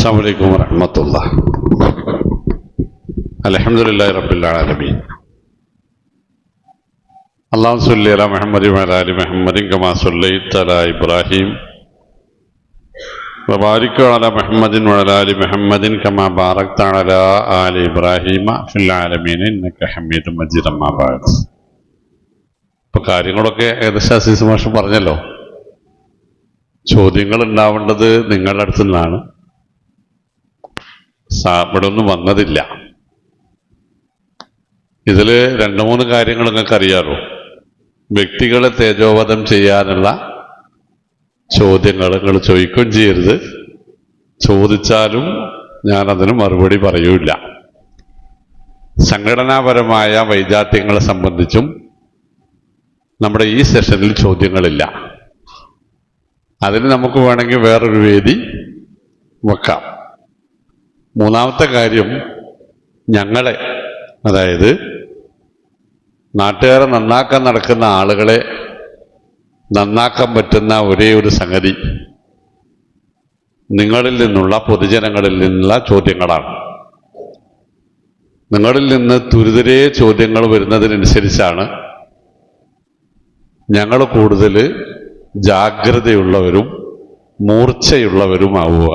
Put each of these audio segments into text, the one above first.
السلام عليكم ورحمة الله. الحمد لله رب العالمين. اللهم صل على محمد وعلى آل محمد كما صليت على إبراهيم وبارك على محمد وعلى آل محمد كما باركت على آل إبراهيم في العالمين إنك حميد مجيد. أما بعد. ഇപ്പോൾ കാര്യങ്ങളൊക്കെ ഏകദേശം അസീസ് മാഷ് പറഞ്ഞല്ലോ. ചോദ്യങ്ങൾ ഉണ്ടാവേണ്ടത് നിങ്ങളുടെ അടുത്തു നിന്നാണ്. ഇവിടെ ഒന്നും വന്നതില്ല. ഇതിൽ 2-3 കാര്യങ്ങൾ നിങ്ങൾക്ക് അറിയാമല്ലോ. വ്യക്തികളെ തേജോവധം ചെയ്യാനുള്ള ചോദ്യങ്ങൾ നിങ്ങൾ ചോദിക്കുകയും ചെയ്യരുത്. ചോദിച്ചാലും ഞാനതിന് മറുപടി പറയൂല. സംഘടനാപരമായ വൈജാത്യങ്ങളെ സംബന്ധിച്ചും നമ്മുടെ ഈ സെഷനിൽ ചോദ്യങ്ങളില്ല. അതിന് നമുക്ക് വേണമെങ്കിൽ വേറൊരു വേദി വെക്കാം. മൂന്നാമത്തെ കാര്യം, ഞങ്ങളെ, അതായത് നാട്ടുകാരെ നന്നാക്കാൻ നടക്കുന്ന ആളുകളെ നന്നാക്കാൻ പറ്റുന്ന ഒരേ ഒരു സംഗതി നിങ്ങളിൽ നിന്നുള്ള, പൊതുജനങ്ങളിൽ നിന്നുള്ള ചോദ്യങ്ങളാണ്. നിങ്ങളിൽ നിന്ന് തുരിതരേ ചോദ്യങ്ങൾ വരുന്നതിനനുസരിച്ചാണ് ഞങ്ങൾ കൂടുതൽ ജാഗ്രതയുള്ളവരും മൂർച്ചയുള്ളവരുമാവുക.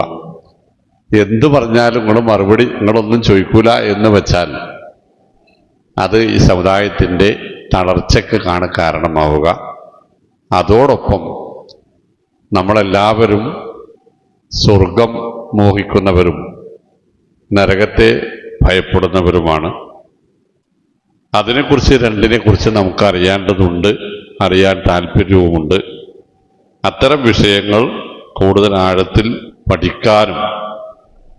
എന്തു പറഞ്ഞാലും നിങ്ങൾ മറുപടി നിങ്ങളൊന്നും ചോദിക്കൂല എന്ന് വെച്ചാൽ അത് ഈ സമുദായത്തിൻ്റെ തളർച്ചയ്ക്ക് കാരണമാവുക. അതോടൊപ്പം നമ്മളെല്ലാവരും സ്വർഗം മോഹിക്കുന്നവരും നരകത്തെ ഭയപ്പെടുന്നവരുമാണ്. അതിനെക്കുറിച്ച് രണ്ടിനെക്കുറിച്ച് നമുക്ക് അറിയേണ്ടതുണ്ട്, അറിയാൻ താല്പര്യവുമുണ്ട്. അത്തരം വിഷയങ്ങൾ കൂടുതൽ ആഴത്തിൽ പഠിക്കാനും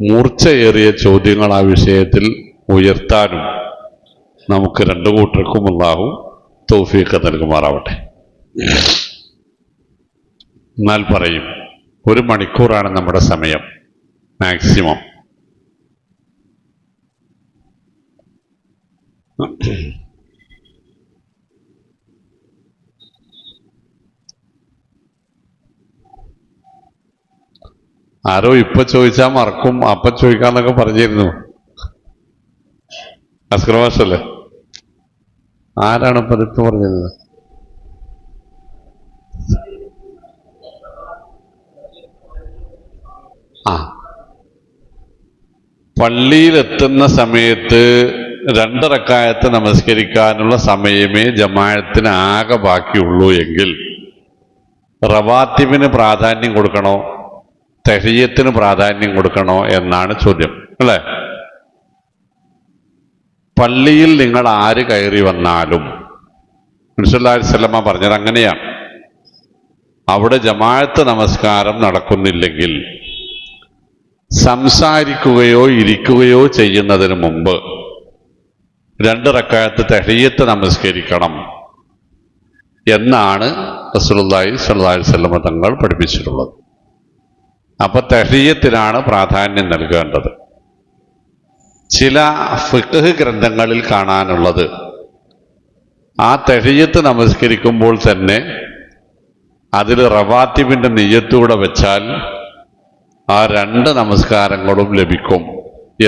മൂർച്ചയേറിയ ചോദ്യങ്ങൾ ആ വിഷയത്തിൽ ഉയർത്താനും നമുക്ക് രണ്ടു കൂട്ടർക്കും അല്ലാഹു തൗഫീഖ് നൽകുമാറാവട്ടെ. എന്നാൽ പറയും, 1 മണിക്കൂറാണ് നമ്മുടെ സമയം മാക്സിമം. ആരോ ഇപ്പൊ ചോദിച്ചാൽ മറക്കും, അപ്പം ചോദിക്കാന്നൊക്കെ പറഞ്ഞിരുന്നു. അസ്കർ മാഷല്ലേ? ആരാണ് ഇപ്പൊ ഇതിപ്പോ പറഞ്ഞത്? പള്ളിയിലെത്തുന്ന സമയത്ത് 2 റക്അത്ത് നമസ്കരിക്കാനുള്ള സമയമേ ജമാഅത്തിന് ആകെ ബാക്കിയുള്ളൂ എങ്കിൽ റവാത്തിബിന് പ്രാധാന്യം കൊടുക്കണോ, തഹിയ്യത്തിന് പ്രാധാന്യം കൊടുക്കണോ എന്നാണ് ചോദ്യം, അല്ലേ? പള്ളിയിൽ നിങ്ങൾ ആര് കയറി വന്നാലും നബി സല്ലല്ലാഹു അലൈഹി വസല്ലമ പറഞ്ഞത് അങ്ങനെയാണ്. അവിടെ ജമാഅത്ത് നമസ്കാരം നടക്കുന്നില്ലെങ്കിൽ സംസാരിക്കുകയോ ഇരിക്കുകയോ ചെയ്യുന്നതിന് മുമ്പ് 2 റക്അത്ത് തഹിയ്യത്ത് നമസ്കരിക്കണം എന്നാണ് റസൂലുള്ളാഹി സ്വല്ലല്ലാഹു അലൈഹി വസല്ലമ തങ്ങൾ പഠിപ്പിച്ചിട്ടുള്ളത്. അപ്പൊ തഹിയ്യത്തിനാണ് പ്രാധാന്യം നൽകേണ്ടത്. ചില ഫിഖ്ഹ് ഗ്രന്ഥങ്ങളിൽ കാണാനുള്ളത്, ആ തഹിയ്യത്ത് നമസ്കരിക്കുമ്പോൾ തന്നെ അതിൽ റവാത്തിബിന്റെ നിയ്യത്തൂടെ വെച്ചാൽ ആ 2 നമസ്കാരങ്ങളും ലഭിക്കും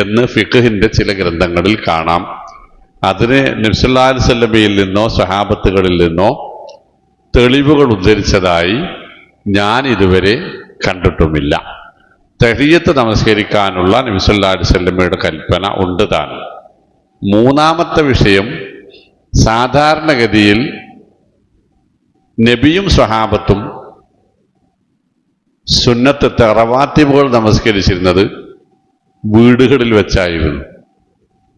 എന്ന് ഫിഖ്ഹിന്റെ ചില ഗ്രന്ഥങ്ങളിൽ കാണാം. അതിന് നബി സല്ലല്ലാഹു അലൈഹി വസല്ലമയിൽ നിന്നോ സ്വഹാബത്തുകളിൽ നിന്നോ തെളിവുകൾ ഉദ്ധരിച്ചതായി ഞാൻ ഇതുവരെ കണ്ടിട്ടുമില്ല. തഹിയ്യത്ത് നമസ്കരിക്കാനുള്ള നബി സല്ലല്ലാഹു അലൈഹി വസല്ലമയുടെ കൽപ്പന ഉണ്ട് താൻ. മൂന്നാമത്തെ വിഷയം, സാധാരണഗതിയിൽ നബിയും സ്വഹാബത്തും സുന്നത്ത് റവാത്തിബുകൾ നമസ്കരിച്ചിരുന്നത് വീടുകളിൽ വെച്ചായിരുന്നു.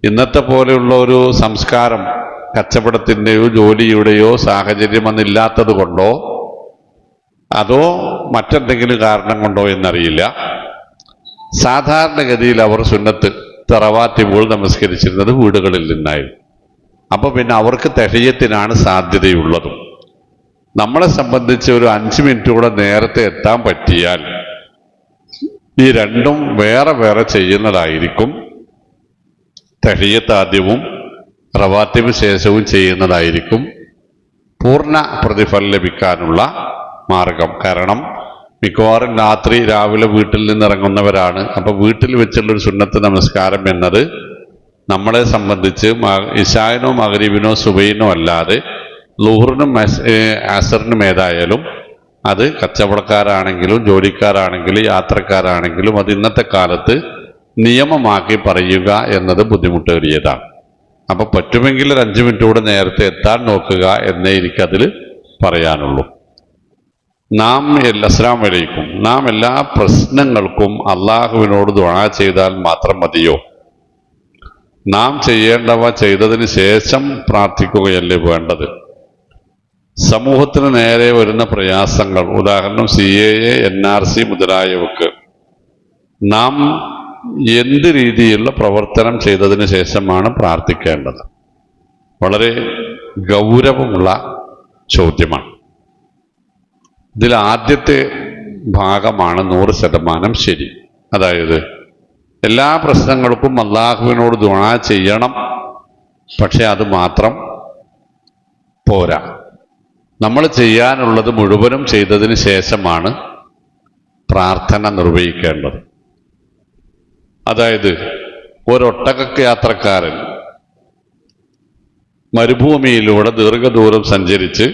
ഇന്നത്തെ പോലെയുള്ള ഒരു സംസ്കാരം, കച്ചവടത്തിൻ്റെയോ ജോലിയുടെയോ സാഹചര്യം അന്നില്ലാത്തത് കൊണ്ടോ അതോ മറ്റെന്തെങ്കിലും കാരണം കൊണ്ടോ എന്നറിയില്ല, സാധാരണഗതിയിൽ അവർ സുന്നത്ത് റവാത്തിബുകൾ നമസ്കരിച്ചിരുന്നത് വീടുകളിൽ നിന്നായിരുന്നു. അപ്പൊ പിന്നെ അവർക്ക് തഹിയ്യത്തിനാണ് സാധ്യതയുള്ളതും. നമ്മളെ സംബന്ധിച്ച് ഒരു 5 മിനിറ്റ് കൂടെ നേരത്തെ എത്താൻ പറ്റിയാൽ ഈ രണ്ടും വേറെ വേറെ ചെയ്യുന്നതായിരിക്കും. തഹിയ്യത്ത് ആദ്യവും റവാത്തിബ് ശേഷവും ചെയ്യുന്നതായിരിക്കും പൂർണ്ണ പ്രതിഫലം ലഭിക്കാനുള്ള മാർഗം. കാരണം മിക്കവാറും രാത്രി രാവിലെ വീട്ടിൽ നിന്ന് ഇറങ്ങുന്നവരാണ്. അപ്പൊ വീട്ടിൽ വെച്ചുള്ളൊരു സുന്നത്ത് നമസ്കാരം എന്നത് നമ്മളെ സംബന്ധിച്ച് ഇശാഇനോ മഗ്രിബിനോ സുബൈനോ അല്ലാതെ ളുഹറിനും അസറിനും ഏതായാലും അത് കച്ചവടക്കാരാണെങ്കിലും ജോലിക്കാരാണെങ്കിലും യാത്രക്കാരാണെങ്കിലും അത് ഇന്നത്തെ കാലത്ത് നിയമമാക്കി പറയുക എന്നത് ബുദ്ധിമുട്ടേറിയതാണ്. അപ്പൊ പറ്റുമെങ്കിൽ ഒരു 5 മിനിറ്റ് കൂടെ നേരത്തെ എത്താൻ നോക്കുക എന്നേ എനിക്കതിൽ പറയാനുള്ളൂ. അസ്സലാമു അലൈക്കും, നാം എല്ലാ പ്രശ്നങ്ങൾക്കും അള്ളാഹുവിനോട് ദുആ ചെയ്താൽ മാത്രം മതിയോ? നാം ചെയ്യേണ്ടവ ചെയ്തതിന് ശേഷം പ്രാർത്ഥിക്കുകയല്ലേ വേണ്ടത്? സമൂഹത്തിന് നേരെ വരുന്ന പ്രയാസങ്ങൾ, ഉദാഹരണം CAA, NRC മുതലായവക്ക് നാം എന്ത് രീതിയിലുള്ള പ്രവർത്തനം ചെയ്തതിന് ശേഷമാണ് പ്രാർത്ഥിക്കേണ്ടത്? വളരെ ഗൗരവമുള്ള ചോദ്യമാണ്. ഇതിൽ ആദ്യത്തെ ഭാഗമാണ് 100% ശരി. അതായത് എല്ലാ പ്രശ്നങ്ങൾക്കും അള്ളാഹുവിനോട് ദുആ ചെയ്യണം, പക്ഷെ അത് മാത്രം പോരാ. നമ്മൾ ചെയ്യാനുള്ളത് മുഴുവനും ചെയ്തതിന് ശേഷമാണ് പ്രാർത്ഥന നിർവഹിക്കേണ്ടത്. അതായത് ഒരൊട്ടക യാത്രക്കാരൻ മരുഭൂമിയിലൂടെ ദീർഘദൂരം സഞ്ചരിച്ച്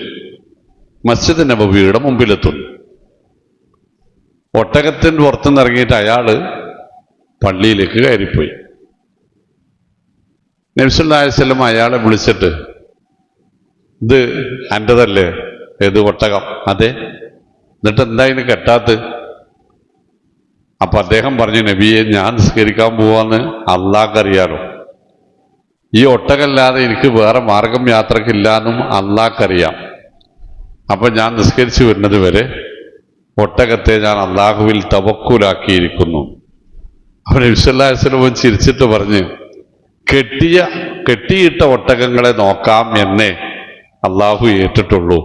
മസ്ജിദ് നബവിയുടെ മുമ്പിലെത്തുന്നു. ഒട്ടകത്തിന് പുറത്തുനിന്നിറങ്ങിയിട്ട് അയാള് പള്ളിയിലേക്ക് കയറിപ്പോയി. നബി സല്ലല്ലാഹു അലൈഹി വസല്ലം അയാളെ വിളിച്ചിട്ട്, ഇത് അൻ്റെതല്ലേ? ഏത് ഒട്ടകം? അതെ. എന്നിട്ട് എന്താ ഇതിന് കെട്ടാത്ത്? അപ്പൊ അദ്ദേഹം പറഞ്ഞു, നബിയെ, ഞാൻ നിസ്കരിക്കാൻ പോവാന്ന് അള്ളാഹ്ക്കറിയാലോ. ഈ ഒട്ടകല്ലാതെ എനിക്ക് വേറെ മാർഗം യാത്രക്കില്ലാന്നും അള്ളാഹ്ക്കറിയാം. അപ്പൊ ഞാൻ നിസ്കരിച്ചു വരുന്നത് വരെ ഒട്ടകത്തെ ഞാൻ അള്ളാഹുവിൽ തവക്കുലാക്കിയിരിക്കുന്നു. അപ്പൊ നബി സല്ലല്ലാഹു അലൈഹി വസല്ലം ചിരിച്ചിട്ട് പറഞ്ഞ്, കെട്ടിയിട്ട ഒട്ടകങ്ങളെ നോക്കാം എന്നേ അള്ളാഹു ഏറ്റിട്ടുള്ളൂ,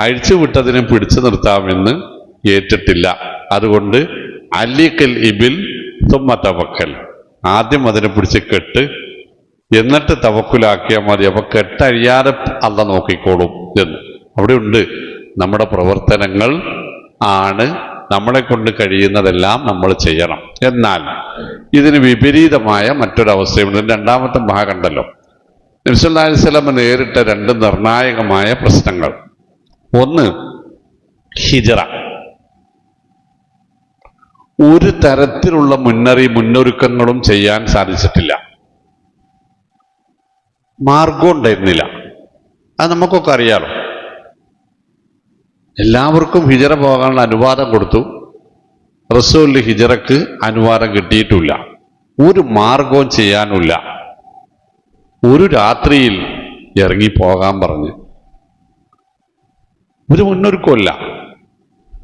അഴിച്ചുവിട്ടതിനെ പിടിച്ചു നിർത്താമെന്ന് ഏറ്റിട്ടില്ല. അതുകൊണ്ട് അലിക്കൽ ഇബിൽ തുമ്മ തവക്കൽ, ആദ്യം അതിനെ പിടിച്ച് കെട്ട്, എന്നിട്ട് തവക്കുലാക്കിയാൽ മതി. അപ്പൊ കെട്ടഴിയാതെ അള്ള നോക്കിക്കോളും എന്ന്. അവിടെ ഉണ്ട് നമ്മുടെ പ്രവർത്തനങ്ങൾ ആണ് നമ്മളെ കൊണ്ട് കഴിയുന്നതെല്ലാം നമ്മൾ ചെയ്യണം. എന്നാൽ ഇതിന് വിപരീതമായ മറ്റൊരവസ്ഥയുണ്ട്. രണ്ടാമത്തെ ഭാഗം ഉണ്ടല്ലോ, നബി സല്ലല്ലാഹു അലൈഹി വസല്ലം നേരിട്ട 2 നിർണായകമായ പ്രശ്നങ്ങൾ. ഒന്ന്, ഹിജ്റ. ഒരു തരത്തിലുള്ള മുന്നൊരുക്കങ്ങളും ചെയ്യാൻ സാധിച്ചിട്ടില്ല, മാർഗം ഉണ്ടായിരുന്നില്ല. അത് നമുക്കൊക്കെ അറിയാലോ. എല്ലാവർക്കും ഹിജ്റ പോകാനുള്ള അനുവാദം കൊടുത്തു, റസൂലിന് ഹിജ്റക്ക് അനുവാദം കിട്ടിയിട്ടില്ല, ഒരു മാർഗവും ചെയ്യാനുമില്ല. ഒരു രാത്രിയിൽ ഇറങ്ങിപ്പോകാൻ പറഞ്ഞ്, ഒരു മുന്നൊരുക്കമില്ല,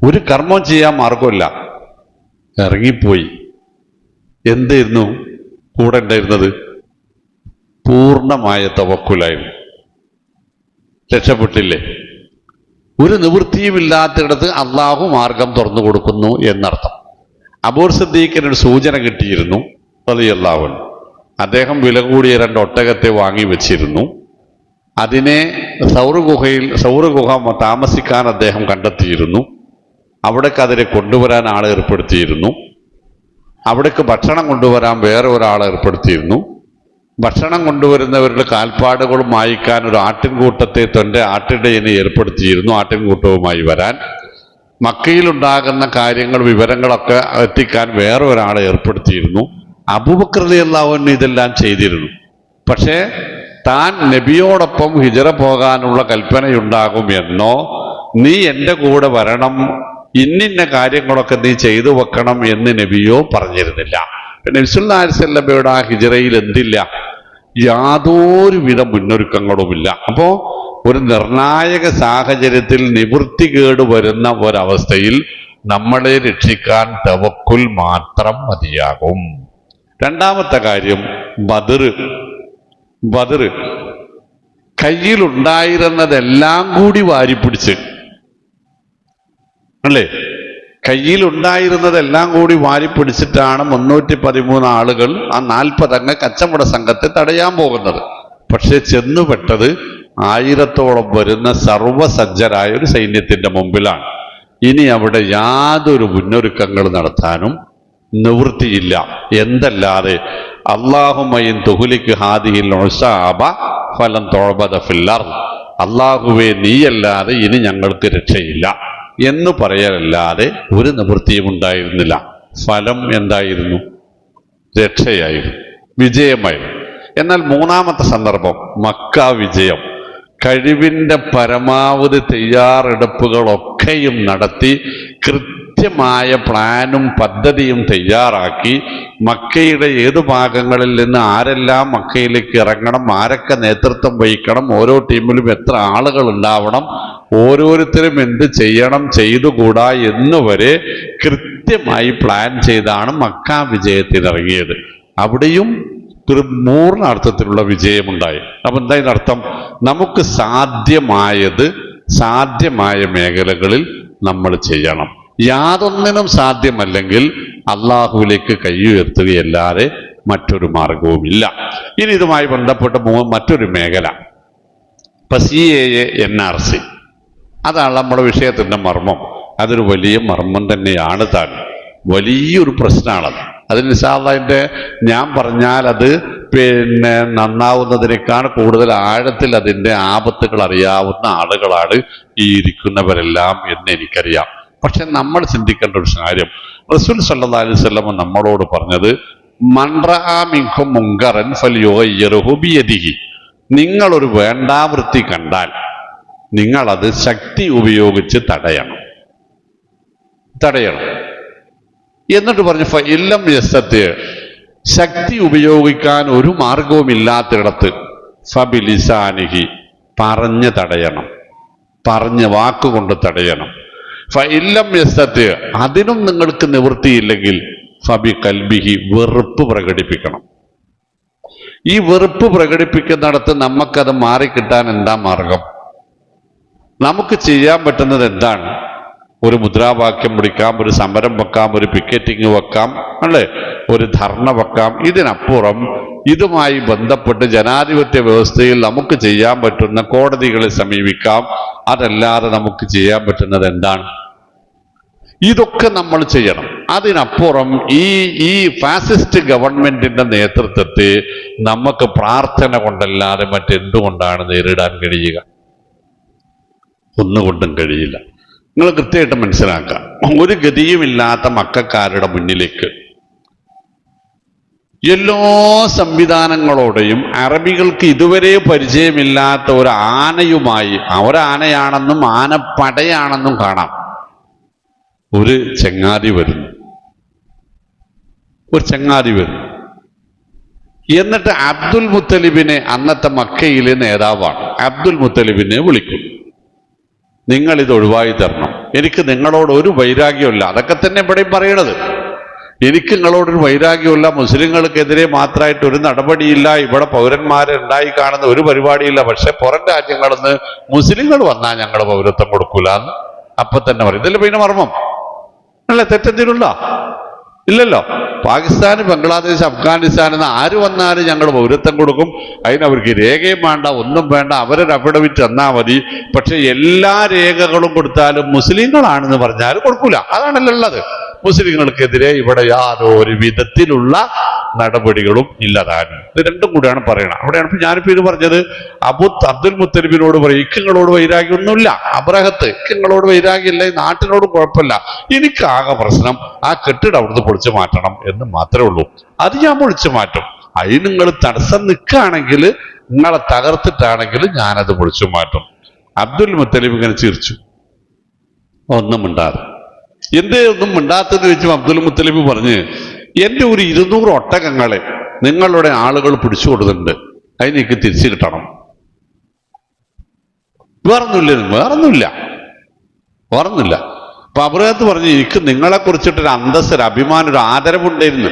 ഒരു കർമ്മം ചെയ്യാൻ മാർഗമില്ല, ഇറങ്ങിപ്പോയി. എന്തായിരുന്നു കൂടെ ഉണ്ടായിരുന്നത്? പൂർണ്ണമായ തവക്കുലായിരുന്നു. രക്ഷപ്പെട്ടില്ലേ? ഒരു നിവൃത്തിയുമില്ലാത്തിടത്ത് അള്ളാഹു മാർഗം തുറന്നു കൊടുക്കുന്നു എന്നർത്ഥം. അബൂർ സിദ്ദീഖിന് ഒരു സൂചന കിട്ടിയിരുന്നു റളിയല്ലാഹു അൻഹു. അദ്ദേഹം വില കൂടിയ 2 ഒട്ടകത്തെ വാങ്ങി വെച്ചിരുന്നു. അതിനെ സൗർ ഗുഹ താമസിക്കാൻ അദ്ദേഹം കണ്ടെത്തിയിരുന്നു. അവിടേക്ക് അതിനെ കൊണ്ടുവരാൻ ആളെ ഏർപ്പെടുത്തിയിരുന്നു. അവിടേക്ക് ഭക്ഷണം കൊണ്ടുവരാൻ വേറെ ഒരാളെ ഏർപ്പെടുത്തിയിരുന്നു. ഭക്ഷണം കൊണ്ടുവരുന്നവരുടെ കാൽപ്പാടുകളും മായ്ക്കാൻ ഒരു ആട്ടിൻകൂട്ടത്തെ തൻ്റെ ആട്ടിടയനെ ഏർപ്പെടുത്തിയിരുന്നു, ആട്ടിൻകൂട്ടവുമായി വരാൻ. മക്കയിലുണ്ടാകുന്ന കാര്യങ്ങൾ വിവരങ്ങളൊക്കെ എത്തിക്കാൻ വേറെ ഒരാളെ ഏർപ്പെടുത്തിയിരുന്നു. അബൂബക്കർ റളിയല്ലാഹു അൻഹു ഇതെല്ലാം ചെയ്തിരുന്നു. പക്ഷേ താൻ നബിയോടൊപ്പം ഹിജ്റ പോകാനുള്ള കൽപ്പനയുണ്ടാകും എന്നോ, നീ എൻ്റെ കൂടെ വരണം, ഇന്നിന്ന കാര്യങ്ങളൊക്കെ നീ ചെയ്തു വെക്കണം എന്ന് നബിയോ പറഞ്ഞിരുന്നില്ല. നബി സല്ലല്ലാഹു അലൈഹി വസല്ലമയുടെ ആ ഹിജ്റയിൽ എന്തില്ല? യാതൊരുവിധ മുന്നൊരുക്കങ്ങളുമില്ല. അപ്പോ ഒരു നിർണായക സാഹചര്യത്തിൽ നിവൃത്തികേട് വരുന്ന ഒരവസ്ഥയിൽ നമ്മളെ രക്ഷിക്കാൻ തവക്കുൽ മാത്രം മതിയാകും. രണ്ടാമത്തെ കാര്യം, ബദർ കയ്യിലുണ്ടായിരുന്നതെല്ലാം കൂടി വാരിപ്പിടിച്ച്, അല്ലേ? കയ്യിലുണ്ടായിരുന്നതെല്ലാം കൂടി വാരിപ്പിടിച്ചിട്ടാണ് 313 ആളുകൾ ആ 40 അംഗ കച്ചവട സംഘത്തെ തടയാൻ പോകുന്നത്. പക്ഷെ ചെന്നുപെട്ടത് 1000-ഓളം വരുന്ന സർവസജ്ജരായ ഒരു സൈന്യത്തിന്റെ മുമ്പിലാണ്. ഇനി അവിടെ യാതൊരു മുന്നൊരുക്കങ്ങൾ നടത്താനും നിവൃത്തിയില്ല. എന്തല്ലാതെ അല്ലാഹുമ്മയിൻ തുഹ്ലിക് ഹാദിഹിൽ ഉസാബ ഫലൻ തുഅബദ ഫിൽ അർദ്, അല്ലാഹുവേ നീയല്ലാതെ ഇനി ഞങ്ങൾക്ക് രക്ഷയില്ല എന്ന് പറയലല്ലാതെ ഒരു നിവൃത്തിയും ഉണ്ടായിരുന്നില്ല. ഫലം എന്തായിരുന്നു? രക്ഷയായിരുന്നു, വിജയമായിരുന്നു. എന്നാൽ മൂന്നാമത്തെ സന്ദർഭം മക്ക വിജയം. കഴിവിൻ്റെ പരമാവധി തയ്യാറെടുപ്പുകളൊക്കെയും നടത്തി കൃത്യമായ പ്ലാനും പദ്ധതിയും തയ്യാറാക്കി മക്കയുടെ ഏതു ഭാഗങ്ങളിൽ നിന്ന് ആരെല്ലാം മക്കയിലേക്ക് ഇറങ്ങണം, ആരൊക്കെ നേതൃത്വം വഹിക്കണം, ഓരോ ടീമിലും എത്ര ആളുകൾ ഉണ്ടാവണം, ഓരോരുത്തരും എന്ത് ചെയ്യണം ചെയ്തുകൂടാ എന്നുവരെ കൃത്യമായി പ്ലാൻ ചെയ്താണ് മക്ക വിജയത്തിനിറങ്ങിയത്. അവിടെയും ഒരു പൂർണ്ണ അർത്ഥത്തിലുള്ള വിജയമുണ്ടായി. അപ്പൊ എന്താ ഇതിനർത്ഥം? നമുക്ക് സാധ്യമായ മേഖലകളിൽ നമ്മൾ ചെയ്യണം. യാതൊന്നിനും സാധ്യമല്ലെങ്കിൽ അള്ളാഹുവിലേക്ക് കൈ ഉയർത്തുകയല്ലാതെ മറ്റൊരു മാർഗവുമില്ല. ഇനി ഇതുമായി ബന്ധപ്പെട്ട മറ്റൊരു മേഖല CAA NRC, അതാണ് നമ്മുടെ വിഷയത്തിന്റെ മർമ്മം. അതൊരു വലിയ മർമ്മം തന്നെയാണ് താൻ, വലിയൊരു പ്രശ്നമാണത്. അതിന് ഇൻഷാഅല്ലാഹ് ഞാൻ പറഞ്ഞാൽ അത് നന്നാവുന്നതിനേക്കാൾ കൂടുതൽ ആഴത്തിൽ അതിൻ്റെ ആപത്തുകൾ അറിയാവുന്ന ആളുകളാണ് ഈ ഇരിക്കുന്നവരെല്ലാം എന്ന് എനിക്കറിയാം. പക്ഷെ നമ്മൾ ചിന്തിക്കേണ്ട ഒരു കാര്യം, റസൂൽ സല്ലല്ലാഹു അലൈഹി വസല്ലം നമ്മളോട് പറഞ്ഞത് മൻ റആ മിൻകും മുൻകറൻ ഫൽയുഗയ്യിറുഹു ബിയദിഹി, നിങ്ങളൊരു വേണ്ടാവൃത്തി കണ്ടാൽ നിങ്ങളത് ശക്തി ഉപയോഗിച്ച് തടയണം. എന്നിട്ട് പറഞ്ഞു ഫഇല്ലം യസ്തത്തി, ശക്തി ഉപയോഗിക്കാൻ ഒരു മാർഗവുമില്ലാത്തിടത്ത് ഫബിലിസാനിഹി, പറഞ്ഞ് തടയണം, പറഞ്ഞ് വാക്കുകൊണ്ട് തടയണം. ഫഇല്ലം യസ്തത്തി, അതിനും നിങ്ങൾക്ക് നിവൃത്തിയില്ലെങ്കിൽ ഫബി കൽബിഹി, വെറുപ്പ് പ്രകടിപ്പിക്കണം. ഈ വെറുപ്പ് പ്രകടിപ്പിക്കുന്നിടത്ത് നമുക്കത് മാറിക്കിട്ടാൻ എന്താ മാർഗം? നമുക്ക് ചെയ്യാൻ പറ്റുന്നത് എന്താണ്? ഒരു മുദ്രാവാക്യം പിടിക്കാം, ഒരു സമരം വെക്കാം, ഒരു പിക്കറ്റിംഗ് വെക്കാം, അല്ലേ, ഒരു ധർണ വെക്കാം. ഇതിനപ്പുറം ഇതുമായി ബന്ധപ്പെട്ട് ജനാധിപത്യ വ്യവസ്ഥയിൽ നമുക്ക് ചെയ്യാൻ പറ്റുന്ന കോടതികളെ സമീപിക്കാം. അതല്ലാതെ നമുക്ക് ചെയ്യാൻ പറ്റുന്നത് എന്താണ്? ഇതൊക്കെ നമ്മൾ ചെയ്യണം. അതിനപ്പുറം ഈ ഫാസിസ്റ്റ് ഗവൺമെന്റിന്റെ നേതൃത്വത്തെ നമുക്ക് പ്രാർത്ഥന കൊണ്ടല്ലാതെ മറ്റെന്തുകൊണ്ടാണ് നേരിടാൻ കഴിയുക? ഒന്നുകൊണ്ടും കഴിയില്ല. നിങ്ങൾ കൃത്യമായിട്ട് മനസ്സിലാക്കുക. ഒരു ഗതിയുമില്ലാത്ത മക്കാരുടെ മുന്നിലേക്ക് എല്ലാ സംവിധാനങ്ങളോടെയും അറബികൾക്ക് ഇതുവരെ പരിചയമില്ലാത്ത ഒരു ആനയുമായി, ഒരാനയാണെന്നും ആനപ്പടയാണെന്നും കാണാം, ഒരു ചങ്ങാതി വരുന്നു. എന്നിട്ട് അബ്ദുൽ മുത്തലിബിനെ, അന്നത്തെ മക്കയിലെ നേതാവാണ്, അബ്ദുൽ മുത്തലിബിനെ വിളിക്കും. നിങ്ങൾ ഇത് ഒഴിവായി തരണം, എനിക്ക് നിങ്ങളോട് ഒരു വൈരാഗ്യമില്ല. അതൊക്കെ തന്നെ ഇവിടെയും പറയണത്. എനിക്ക് നിങ്ങളോടൊരു വൈരാഗ്യമില്ല, മുസ്ലിങ്ങൾക്കെതിരെ മാത്രമായിട്ട് ഒരു നടപടിയില്ല, ഇവിടെ പൗരന്മാരെ ഉണ്ടായി കാണുന്ന ഒരു പരിപാടിയില്ല. പക്ഷെ പുറം രാജ്യങ്ങളിൽ നിന്ന് മുസ്ലിങ്ങൾ വന്നാൽ ഞങ്ങൾ പൗരത്വം കൊടുക്കൂല എന്ന് അപ്പൊ തന്നെ പറയും. ഇതിൽ പിന്നെ മർമ്മം അല്ല, തെറ്റെന്തിനുണ്ടോ? ഇല്ലല്ലോ. പാകിസ്ഥാൻ, ബംഗ്ലാദേശ്, അഫ്ഗാനിസ്ഥാൻ എന്ന് ആര് വന്നാലും ഞങ്ങൾ പൗരത്വം കൊടുക്കും. അതിനവർക്ക് രേഖയും വേണ്ട, ഒന്നും വേണ്ട, അവരൊരു അഫിഡവിറ്റ് തന്നാൽ മതി. പക്ഷെ എല്ലാ രേഖകളും കൊടുത്താലും മുസ്ലിങ്ങളാണെന്ന് പറഞ്ഞാൽ കൊടുക്കൂല. അതാണല്ലോ ഉള്ളത്. മുസ്ലിങ്ങൾക്കെതിരെ ഇവിടെ യാതൊരു വിധത്തിലുള്ള നടപടികളും ഇല്ലതാനും. ഇത് രണ്ടും കൂടിയാണ് പറയണം. അവിടെയാണ് ഞാനിപ്പോ ഇത് പറഞ്ഞത്. അബ്ദുൽ മുത്തലിബിനോട് പറയും, ഇക്കങ്ങളോട് വൈരാഗ്യമൊന്നുമില്ല, അബ്രഹത്ത് ഇക്കങ്ങളോട് വൈരാഗ്യമില്ല, നാട്ടിനോട് കുഴപ്പമില്ല, എനിക്കാകെ പ്രശ്നം ആ കെട്ടിടം അവിടുന്ന് പൊളിച്ചു മാറ്റണം എന്ന് മാത്രമേ ഉള്ളൂ. അത് ഞാൻ പൊളിച്ചു മാറ്റും. അതിന് നിങ്ങൾ തടസ്സം നിൽക്കുകയാണെങ്കിൽ, നിങ്ങളെ തകർത്തിട്ടാണെങ്കിൽ ഞാനത് പൊളിച്ചു മാറ്റും. അബ്ദുൽ മുത്തലിബ് ഇങ്ങനെ ചിരിച്ചു, ഒന്നും മിണ്ടാതെ. എന്തേ ഒന്നും മിണ്ടാത്തെന്ന് വെച്ചും അബ്ദുൽ മുത്തലിബ് പറഞ്ഞ്, എൻ്റെ ഒരു 200 ഒട്ടകങ്ങളെ നിങ്ങളുടെ ആളുകൾ പിടിച്ചു കൊടുത്തിട്ടുണ്ട്, അതിനെനിക്ക് തിരിച്ചു കിട്ടണം. വേറൊന്നുമില്ല. അപ്പൊ അബ്രഹത്ത് പറഞ്ഞു, എനിക്ക് നിങ്ങളെ കുറിച്ചിട്ടൊരു അന്തസ്സ്, ഒരു അഭിമാനം, ഒരു ആദരവുണ്ടായിരുന്നു.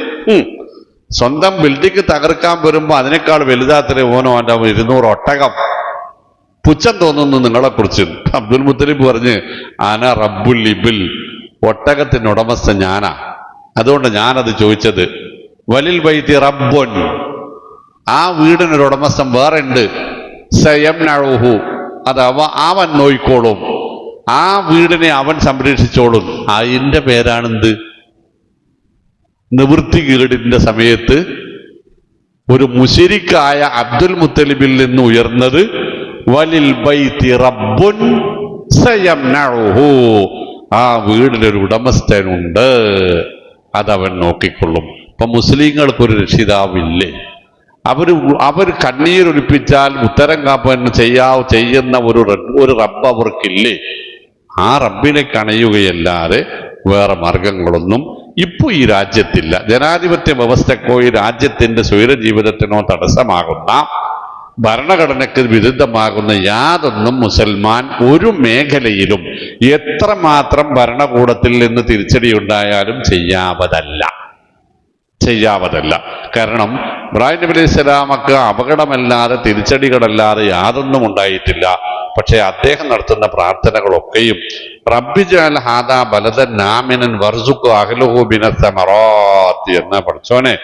സ്വന്തം ബിൽഡിംഗ് തകർക്കാൻ വരുമ്പോ അതിനേക്കാൾ വലുതാത്തേ ഓനോ എൻ്റെ 200 ഒട്ടകം. പുച്ഛം തോന്നുന്നു നിങ്ങളെ കുറിച്ച്. അബ്ദുൽ മുത്തലിബ് പറഞ്ഞ്, ആന റബ്ബുൽ ഇബിൽ, ഒട്ടകത്തിന് ഉടമസ്ഥ ഞാനാ, അതുകൊണ്ട് ഞാനത് ചോദിച്ചത്. വലിൽ ബൈത്തി റബ്ബുൻ, ആ വീടിനൊരു ഉടമസ്ഥൻ വേറെ ഉണ്ട്. സയംനഉഹു, അത് അവൻ നോയിക്കോളും. ആ വീടിനെ അവൻ സംരക്ഷിച്ചോളും. അതിന്റെ പേരാണെന്ത്? നിവൃത്തികേടിന്റെ സമയത്ത് ഒരു മുശരിക്കായ അബ്ദുൽ മുത്തലിബിൽ നിന്ന് ഉയർന്നത് വലിൽ ബൈത്തി റബ്ബുൻ സയംനഉഹു, ആ വീടിനൊരു ഉടമസ്ഥനുണ്ട്, അതവൻ നോക്കിക്കൊള്ളും. ഇപ്പൊ മുസ്ലിങ്ങൾക്കൊരു രക്ഷിതാവില്ലേ? അവർ കണ്ണീരൊലിപ്പിച്ചാൽ ഉത്തരം കാപ്പാൻ ചെയ്യുന്ന ഒരു റബ്ബ് അവർക്കില്ലേ? ആ റബ്ബിനെ കണയുകയല്ലാതെ വേറെ മാർഗങ്ങളൊന്നും ഇപ്പൊ ഈ രാജ്യത്തില്ല. ജനാധിപത്യ വ്യവസ്ഥക്കോ ഈ രാജ്യത്തിന്റെ സ്വൈര ജീവിതത്തിനോ തടസ്സമാകുന്ന, ഭരണഘടനയ്ക്ക് വിരുദ്ധമാകുന്ന യാതൊന്നും മുസൽമാൻ ഒരു മേഖലയിലും എത്രമാത്രം ഭരണകൂടത്തിൽ നിന്ന് തിരിച്ചടിയുണ്ടായാലും ചെയ്യാവതല്ല. കാരണം ഇബ്രാഹിം നബി അലൈഹി സ്വലാമക്ക് അപകടമല്ലാതെ തിരിച്ചടികളല്ലാതെ യാതൊന്നും ഉണ്ടായിട്ടില്ല. പക്ഷെ അദ്ദേഹം നടത്തുന്ന പ്രാർത്ഥനകളൊക്കെയും റബ്ബി ജഅൽ ഹാദാ ബലദൻ ആമിനൻ വർസുഖ് അഹ്ലഹു മിനസ് സമറാത്ത് എന്ന പഠിച്ചോനെ,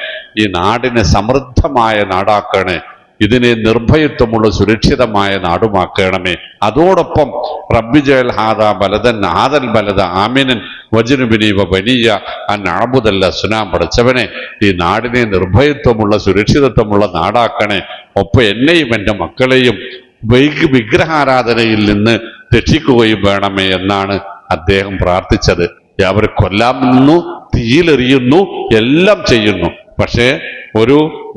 ഈ നാടിനെ സമൃദ്ധമായ നാടാക്കണേ, ഇതിനെ നിർഭയത്വമുള്ള സുരക്ഷിതമായ നാടുമാക്കണമേ. അതോടൊപ്പം റബ്ബി ജഅൽ ഹാദാ ബലദൻ ഹാദൽ ബലദ ആമിനൻ വജ്നുബിനി വബനിയ അൻ അഅ്ബുദൽ അസ്നാം, പഠിച്ചവനെ ഈ നാടിനെ നിർഭയത്വമുള്ള സുരക്ഷിതത്വമുള്ള നാടാക്കണേ, ഒപ്പം എന്നെയും എൻ്റെ മക്കളെയും വിഗ്രഹാരാധനയിൽ നിന്ന് രക്ഷിക്കുകയും വേണമേ എന്നാണ് അദ്ദേഹം പ്രാർത്ഥിച്ചത്. അവർ കൊല്ലാമെന്നു, തീയിലെറിയുന്നു, എല്ലാം ചെയ്യുന്നു. പക്ഷേ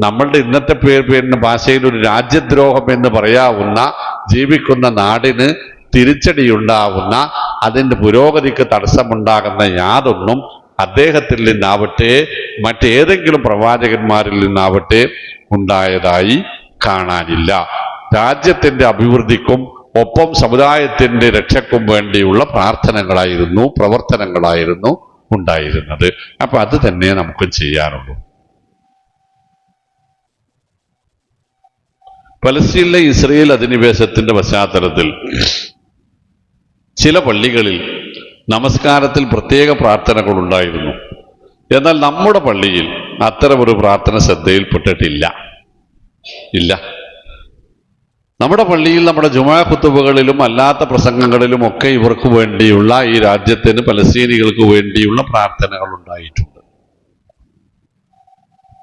നമ്മളുടെ ഇന്നത്തെ പേരിന് ഭാഷയിൽ ഒരു രാജ്യദ്രോഹം എന്ന് പറയാവുന്ന, ജീവിക്കുന്ന നാടിന് തിരിച്ചടിയുണ്ടാവുന്ന, അതിൻ്റെ പുരോഗതിക്ക് തടസ്സമുണ്ടാകുന്ന യാതൊന്നും അദ്ദേഹത്തിൽ നിന്നാവട്ടെ മറ്റേതെങ്കിലും പ്രവാചകന്മാരിൽ നിന്നാവട്ടെ ഉണ്ടായതായി കാണാനില്ല. രാജ്യത്തിന്റെ അഭിവൃദ്ധിക്കും ഒപ്പം സമുദായത്തിന്റെ രക്ഷയ്ക്കും വേണ്ടിയുള്ള പ്രാർത്ഥനകളായിരുന്നു, പ്രവർത്തനങ്ങളായിരുന്നു ഉണ്ടായിരുന്നത്. അപ്പൊ അത് തന്നെ നമുക്ക് ചെയ്യാനുള്ളൂ. പലസ്തീനിലെ ഇസ്രയേൽ അധിനിവേശത്തിന്റെ പശ്ചാത്തലത്തിൽ ചില പള്ളികളിൽ നമസ്കാരത്തിൽ പ്രത്യേക പ്രാർത്ഥനകൾ ഉണ്ടായിരുന്നു. എന്നാൽ നമ്മുടെ പള്ളിയിൽ അത്തരമൊരു പ്രാർത്ഥന ശ്രദ്ധയിൽപ്പെട്ടിട്ടില്ല. നമ്മുടെ പള്ളിയിൽ നമ്മുടെ ജുമാ ഖുതുബകളിലും അല്ലാത്ത പ്രസംഗങ്ങളിലും ഒക്കെ ഇവർക്ക് വേണ്ടിയുള്ള, ഈ രാജ്യത്തിന് പലസ്തീനികൾക്ക് വേണ്ടിയുള്ള പ്രാർത്ഥനകൾ ഉണ്ടായിട്ടുണ്ട്.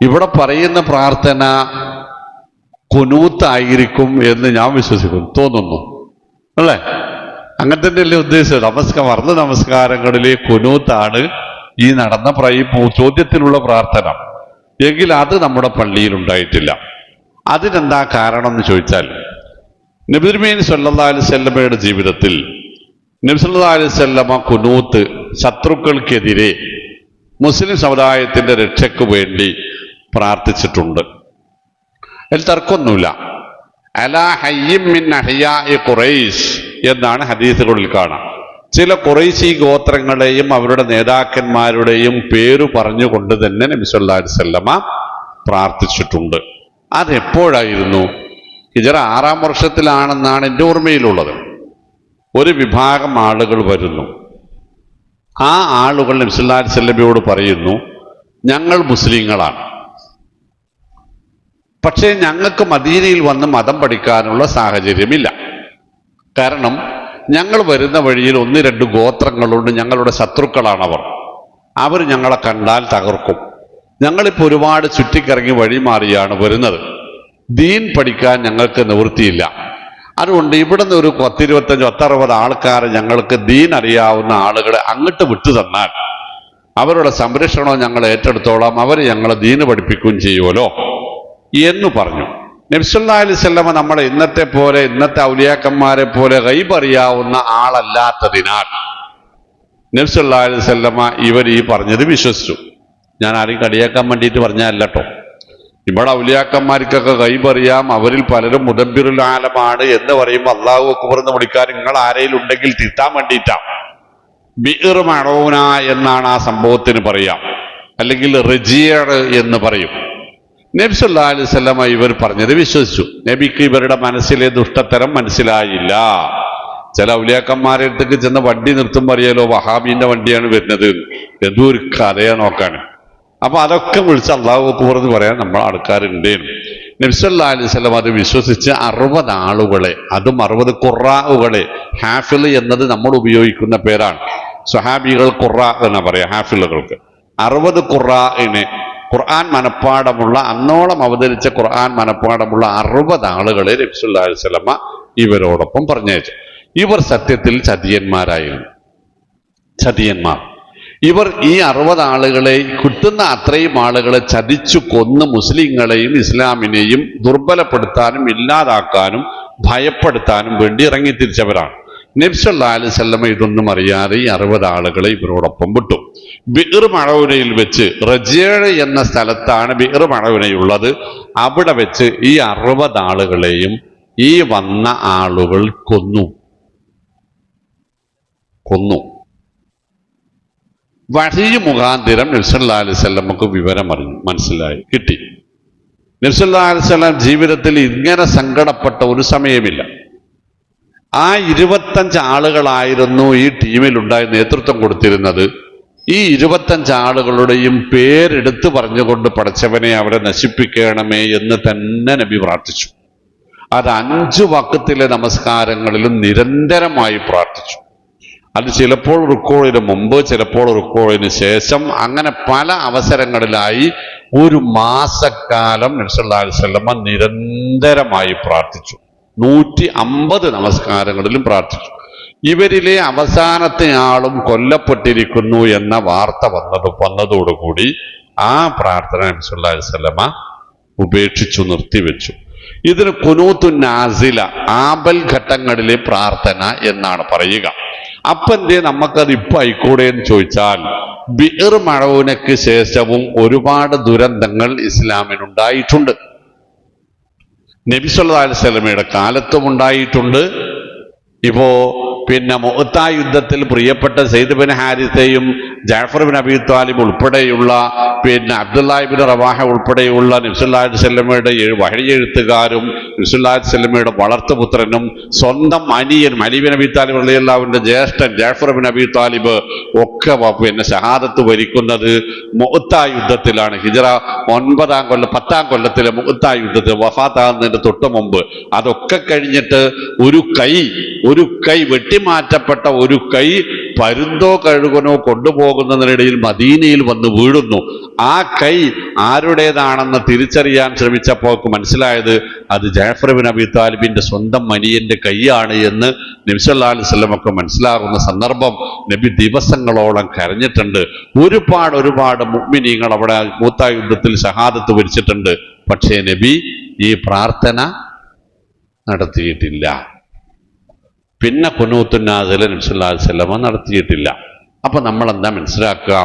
ഇവിടെ പറയുന്ന പ്രാർത്ഥന ഖുനൂത്തായിരിക്കും എന്ന് ഞാൻ വിശ്വസിക്കുന്നു, തോന്നുന്നു അല്ലേ? അങ്ങനെ തന്നെയല്ലേ ഉദ്ദേശിച്ചത്? വർണ്ണ നമസ്കാരങ്ങളിലെ ഖുനൂത്താണ് ഈ നടന്ന ചോദ്യത്തിലുള്ള പ്രാർത്ഥന എങ്കിൽ അത് നമ്മുടെ പള്ളിയിൽ ഉണ്ടായിട്ടില്ല. അതിനെന്താ കാരണം എന്ന് ചോദിച്ചാൽ, നബി തിരുമേനി സല്ലല്ലാഹു അലൈഹി വസല്ലമയുടെ ജീവിതത്തിൽ നബി സല്ലല്ലാഹു അലൈഹി വസല്ലമ ഖുനൂത്ത് ശത്രുക്കൾക്കെതിരെ മുസ്ലിം സമുദായത്തിന്റെ രക്ഷയ്ക്ക് വേണ്ടി പ്രാർത്ഥിച്ചിട്ടുണ്ട്. അതിൽ തർക്കമൊന്നുമില്ല. അലാ ഹയ്യിൻ മിൻ അഹ്യാഇ ഖുറൈശ് എന്നാണ് ഹദീസുകളിൽ കാണാം. ചില ഖുറൈശി ഗോത്രങ്ങളെയും അവരുടെ നേതാക്കന്മാരുടെയും പേരു പറഞ്ഞുകൊണ്ട് തന്നെ നബി സല്ലല്ലാഹു അലൈഹി വസല്ലമ പ്രാർത്ഥിച്ചിട്ടുണ്ട്. അതെപ്പോഴായിരുന്നു? ഹിജറ 6-ാം വർഷത്തിലാണെന്നാണ് എൻ്റെ ഓർമ്മയിലുള്ളത്. ഒരു വിഭാഗം ആളുകൾ വരുന്നു. ആ ആളുകൾ നബി സല്ലല്ലാഹു അലൈഹി വസല്ലമയോട് പറയുന്നു, ഞങ്ങൾ മുസ്ലിങ്ങളാണ്, പക്ഷേ ഞങ്ങൾക്ക് മദീനയിൽ വന്ന് മതം പഠിക്കാനുള്ള സാഹചര്യമില്ല. കാരണം ഞങ്ങൾ വരുന്ന വഴിയിൽ 1-2 ഗോത്രങ്ങളുണ്ട്, ഞങ്ങളുടെ ശത്രുക്കളാണവർ. അവർ ഞങ്ങളെ കണ്ടാൽ തകർക്കും. ഞങ്ങളിപ്പോൾ ഒരുപാട് ചുറ്റിക്കറങ്ങി വഴിമാറിയാണ് വരുന്നത്. ദീൻ പഠിക്കാൻ ഞങ്ങൾക്ക് നിവൃത്തിയില്ല. അതുകൊണ്ട് ഇവിടുന്ന് ഒരു 10-25-60 ആൾക്കാർ ഞങ്ങൾക്ക് ദീൻ അറിയാവുന്ന ആളുകളെ അങ്ങോട്ട് വിട്ടു തന്നാൽ അവരുടെ സംരക്ഷണം ഞങ്ങൾ ഏറ്റെടുത്തോളാം, അവർ ഞങ്ങളെ ദീന് പഠിപ്പിക്കുകയും ചെയ്യുമല്ലോ എന്ന് പറഞ്ഞു. നബി സല്ലല്ലാഹു അലൈഹി വസല്ലമ നമ്മളെ ഇന്നത്തെ ഔലിയാക്കന്മാരെ പോലെ ഗൈബ് അറിയാവുന്ന ആളല്ലാത്തതിനാൽ നബി സല്ലല്ലാഹു അലൈഹി വസല്ലമ ഇവർ ഈ പറഞ്ഞത് വിശ്വസിച്ചു. ഞാൻ ആരെയും കളിയാക്കാൻ വേണ്ടിയിട്ട് പറഞ്ഞല്ല കേട്ടോ. ഇവിടെ ഔലിയാക്കന്മാർക്കൊക്കെ ഗൈബ് അറിയാം, അവരിൽ പലരും മുദബ്ബിറുൽ ആലമാണ് എന്ന് പറയുമ്പോൾ അല്ലാഹു അക്ബർ എന്ന് വിളിക്കാൻ നിങ്ങൾ ആരെങ്കിലും ഉണ്ടെങ്കിൽ തിരുത്താൻ വേണ്ടിയിട്ടാണ്. ബിഇർ മഅഊന എന്നാണ് ആ സംഭവത്തിന് പറയാം, അല്ലെങ്കിൽ റജിയർ എന്ന് പറയും. നബി സല്ലല്ലാഹു അലൈഹി വസല്ലമ ഇവർ പറഞ്ഞത് വിശ്വസിച്ചു. നബിക്ക് ഇവരുടെ മനസ്സിലെ ദുഷ്ടത്തരം മനസ്സിലായില്ല. ചില ഔലിയാക്കന്മാരെ അടുത്തേക്ക് ചെന്ന് വണ്ടി നിർത്തുമ്പോൾ അറിയാലോ വഹാബിന്റെ വണ്ടിയാണ് വരുന്നത്, എന്തോ ഒരു കഥയാ നോക്കാൻ. അപ്പൊ അതൊക്കെ വിളിച്ച് അല്ലാഹു അക്ബർ എന്ന് പറയാൻ നമ്മൾ ആൾക്കാരുണ്ട്. നബി സല്ലല്ലാഹു അലൈഹി വസല്ലം അത് വിശ്വസിച്ച് 60 ആളുകളെ, അതും 60 ഖുറാഉകളെ, ഹാഫിള് എന്നത് നമ്മൾ ഉപയോഗിക്കുന്ന പേരാണ്, സ്വഹാബികൾ ഖുറാ എന്നാ പറയാ ഹാഫിളുകൾക്ക്. 60 ഖുറാഇനെ, ഖുർആൻ മനപ്പാടമുള്ള, അന്നോളം അവതരിച്ച ഖുർആൻ മനപ്പാടമുള്ള 60 ആളുകളെ നബി സല്ലല്ലാഹു അലൈഹി വസല്ലമ ഇവരോടൊപ്പം പറഞ്ഞയച്ചു. ഇവർ സത്യത്തിൽ ചതിയന്മാരായിരുന്നു, ചതിയന്മാർ. ഇവർ ഈ 60 ആളുകളെ, കിട്ടുന്ന അത്രയും ആളുകളെ ചതിച്ചു കൊന്ന് മുസ്ലിങ്ങളെയും ഇസ്ലാമിനെയും ദുർബലപ്പെടുത്താനും ഇല്ലാതാക്കാനും ഭയപ്പെടുത്താനും വേണ്ടി ഇറങ്ങിത്തിരിച്ചവരാണ്. നബി സല്ലല്ലാഹു അലൈഹി വസല്ലമ ഇതൊന്നും അറിയാതെ ഈ 60 ആളുകളെ ഇവരോടൊപ്പം വിട്ടു. ബിർ മഅഊനയിൽ വെച്ച്, റജിയ എന്ന സ്ഥലത്താണ് ബിർ മഅഊനയുള്ളത്. അവിടെ വെച്ച് ഈ 60 ആളുകളെയും ഈ വന്ന ആളുകൾ കൊന്നു. വഹി മുഖാന്തിരം നബി സല്ലല്ലാഹു അലൈഹി വസല്ലമക്ക് വിവരം മനസ്സിലായി, കിട്ടി. നബി സല്ലല്ലാഹു അലൈഹി വസല്ലം ജീവിതത്തിൽ ഇങ്ങനെ സങ്കടപ്പെട്ട ഒരു സമയമില്ല. ആ 25 ആളുകളായിരുന്നു ഈ ടീമിലുണ്ടായി നേതൃത്വം കൊടുത്തിരുന്നത്. ഈ 25 ആളുകളുടെയും പേരെടുത്ത് പറഞ്ഞുകൊണ്ട് പടച്ചവനെ അവരെ നശിപ്പിക്കണമേ എന്ന് തന്നെ നബി പ്രാർത്ഥിച്ചു. അത് 5 വഖത്തിലെ നമസ്കാരങ്ങളിലും നിരന്തരമായി പ്രാർത്ഥിച്ചു. അത് ചിലപ്പോൾ റുക്കോഴിന് മുമ്പ്, ചിലപ്പോൾ റുക്കോഴിന് ശേഷം, അങ്ങനെ പല അവസരങ്ങളിലായി 1 മാസക്കാലം നബി സല്ലല്ലാഹു അലൈഹി വസല്ലമ നിരന്തരമായി പ്രാർത്ഥിച്ചു. 150 നമസ്കാരങ്ങളിലും പ്രാർത്ഥിച്ചു. ഇവരിലെ അവസാനത്തെ ആളും കൊല്ലപ്പെട്ടിരിക്കുന്നു എന്ന വാർത്ത വന്നതോടുകൂടി ആ പ്രാർത്ഥന നബി സല്ലല്ലാഹു അലൈഹി വസല്ലമ ഉപേക്ഷിച്ചു, നിർത്തിവെച്ചു. ഇതിന് ഖുനൂത്തുൻ നാസില, ആപൽ ഘട്ടങ്ങളിലെ പ്രാർത്ഥന എന്നാണ് പറയുക. അപ്പന്റെ നമുക്കത് ഇപ്പൊ ആയിക്കൂടെ എന്ന് ചോദിച്ചാൽ, ബിർ മഅഊനയ്ക്ക് ശേഷവും ഒരുപാട് ദുരന്തങ്ങൾ ഇസ്ലാമിനുണ്ടായിട്ടുണ്ട്. നബി സല്ലല്ലാഹു അലൈഹി വസല്ലമയുടെ കാലത്തും ഉണ്ടായിട്ടുണ്ട്. ഇപ്പോ പിന്നെ മുഅ്ത യുദ്ധത്തിൽ പ്രിയപ്പെട്ട സെയ്ദ് ബിൻ ഹാരിസയും ജഅഫർ ബിൻ അബീ ത്വാലിബ് ഉൾപ്പെടെയുള്ള അബ്ദുല്ലാഹി ഇബ്നു റവാഹ ഉൾപ്പെടെയുള്ള നബി സല്ലല്ലാഹു അലൈഹി വസല്ലമയുടെ വഹി എഴുത്തുകാരും നബി സല്ലല്ലാഹു അലൈഹി വസല്ലമയുടെ വളർത്തുപുത്രനും സ്വന്തം അനിയനും അലി ബിൻ അബീ ത്വാലിബ് റളിയല്ലാഹു അൻഹുവിന്റെ ജ്യേഷ്ഠൻ ജഅഫർ ബിൻ അബീ ത്വാലിബ് ഒക്കെ ഷഹാദത്ത് വരിക്കുന്നത് മുഅ്ത യുദ്ധത്തിലാണ്. ഹിജ്റ 10-ാം കൊല്ലത്തിലെ മുഅ്ത യുദ്ധത്തിൽ വഫാത്താകുന്നതിന്റെ തൊട്ട് മുമ്പ്. അതൊക്കെ കഴിഞ്ഞിട്ട് ഒരു കൈ വെട്ടിമാറ്റപ്പെട്ട ഒരു കൈ പരുന്തോ കഴുകനോ കൊണ്ടുപോകുന്നതിനിടയിൽ മദീനയിൽ വന്ന് വീഴുന്നു. ആ കൈ ആരുടേതാണെന്ന് തിരിച്ചറിയാൻ ശ്രമിച്ചപ്പോൾ മനസ്സിലായത് അത് ജഅഫർ ബിൻ അബീ ത്വാലിബിന്റെ സ്വന്തം അനിയന്റെ കൈയാണ് എന്ന് നബി സല്ലല്ലാഹു അലൈഹി വസല്ലം ഒക്കെ മനസ്സിലാകുന്ന സന്ദർഭം നബി ദിവസങ്ങളോളം കരഞ്ഞിട്ടുണ്ട്. ഒരുപാട് മുഅ്മിനീങ്ങൾ അവിടെ മൂത്ത യുദ്ധത്തിൽ ഷഹാദത്ത് വരിച്ചിട്ടുണ്ട്. പക്ഷേ നബി ഈ പ്രാർത്ഥന നടത്തിയിട്ടില്ല. പിന്നെ ഖുനൂത്തുൻ നാസില നബി സല്ലല്ലാഹു അലൈഹി വസല്ലമ നടത്തിയിട്ടില്ല. അപ്പൊ നമ്മൾ എന്താ മനസ്സിലാക്കുക?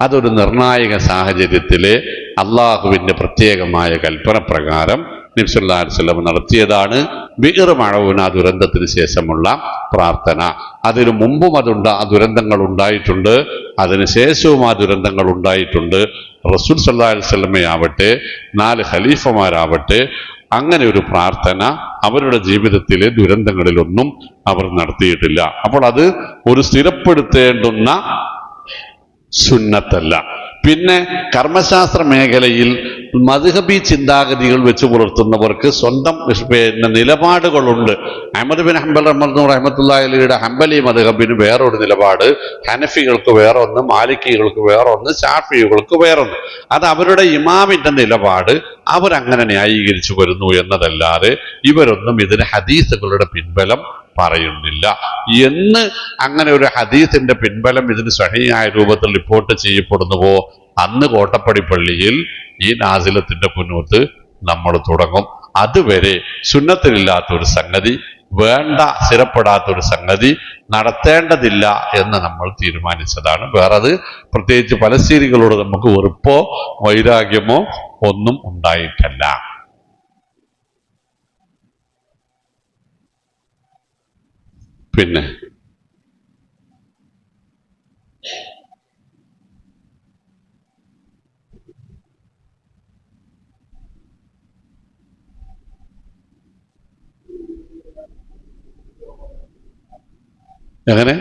അതൊരു നിർണായക സാഹചര്യത്തിലെ അള്ളാഹുവിന്റെ പ്രത്യേകമായ കൽപ്പന പ്രകാരം നബി സല്ലല്ലാഹു അലൈഹി വസല്ലമ നടത്തിയതാണ് ബിർ മഅഊന ദുരന്തത്തിന് ശേഷമുള്ള പ്രാർത്ഥന. അതിനു മുമ്പും ആ ദുരന്തങ്ങൾ ഉണ്ടായിട്ടുണ്ട്, അതിനുശേഷവും ആ ദുരന്തങ്ങൾ ഉണ്ടായിട്ടുണ്ട്. റസൂൽ സല്ലല്ലാഹു അലൈഹി വസല്ലമയാവട്ടെ 4 ഖലീഫമാരാവട്ടെ അങ്ങനെ ഒരു പ്രാർത്ഥന അവരുടെ ജീവിതത്തിലെ ദുരന്തങ്ങളിലൊന്നും അവർ നടത്തിയിട്ടില്ല. അപ്പോൾ അത് ഒരു സ്ഥിരപ്പെടുത്തേണ്ടുന്ന സുന്നത്തല്ല. പിന്നെ കർമ്മശാസ്ത്ര മേഖലയിൽ മദ്ഹബി ചിന്താഗതികൾ വെച്ച് പുലർത്തുന്നവർക്ക് സ്വന്തം നിലപാടുകളുണ്ട്. അഹ്മദ് ബിൻ ഹംബൽ റഹ്മത്തുള്ളാഹി അലൈഹിയുടെ ഹംബലി മദ്ഹബിന് വേറൊരു നിലപാട്, ഹനഫികൾക്ക് വേറൊന്ന്, മാലിക്കികൾക്ക് വേറൊന്ന്, ശാഫികൾക്ക് വേറൊന്ന്. അത് അവരുടെ ഇമാമിന്റെ നിലപാട് അവരങ്ങനെ ന്യായീകരിച്ചു വരുന്നു എന്നതല്ലാതെ ഇവരൊന്നും ഇതിന് ഹദീസുകളുടെ പിൻബലം പറയുന്നില്ല. എന്ന് അങ്ങനെ ഒരു ഹദീസിന്റെ പിൻബലം ഇതിന് സ്വഹീഹായ രൂപത്തിൽ റിപ്പോർട്ട് ചെയ്യപ്പെടുന്നുവോ അന്ന് കോട്ടപ്പടി പള്ളിയിൽ ഈ നാസിലത്തിന്റെ ഖുനൂത്ത് നമ്മൾ തുടങ്ങും. അതുവരെ സുന്നത്തിലില്ലാത്തൊരു സംഗതി, സ്ഥിരപ്പെടാത്തൊരു സംഗതി നടത്തേണ്ടതില്ല എന്ന് നമ്മൾ തീരുമാനിച്ചതാണ്. വേറത് പ്രത്യേകിച്ച് പലസ്തീനികളോട് നമുക്ക് വെറുപ്പോ വൈരാഗ്യമോ ഒന്നും ഉണ്ടായിട്ടല്ല. പിന്നെ എങ്ങനെ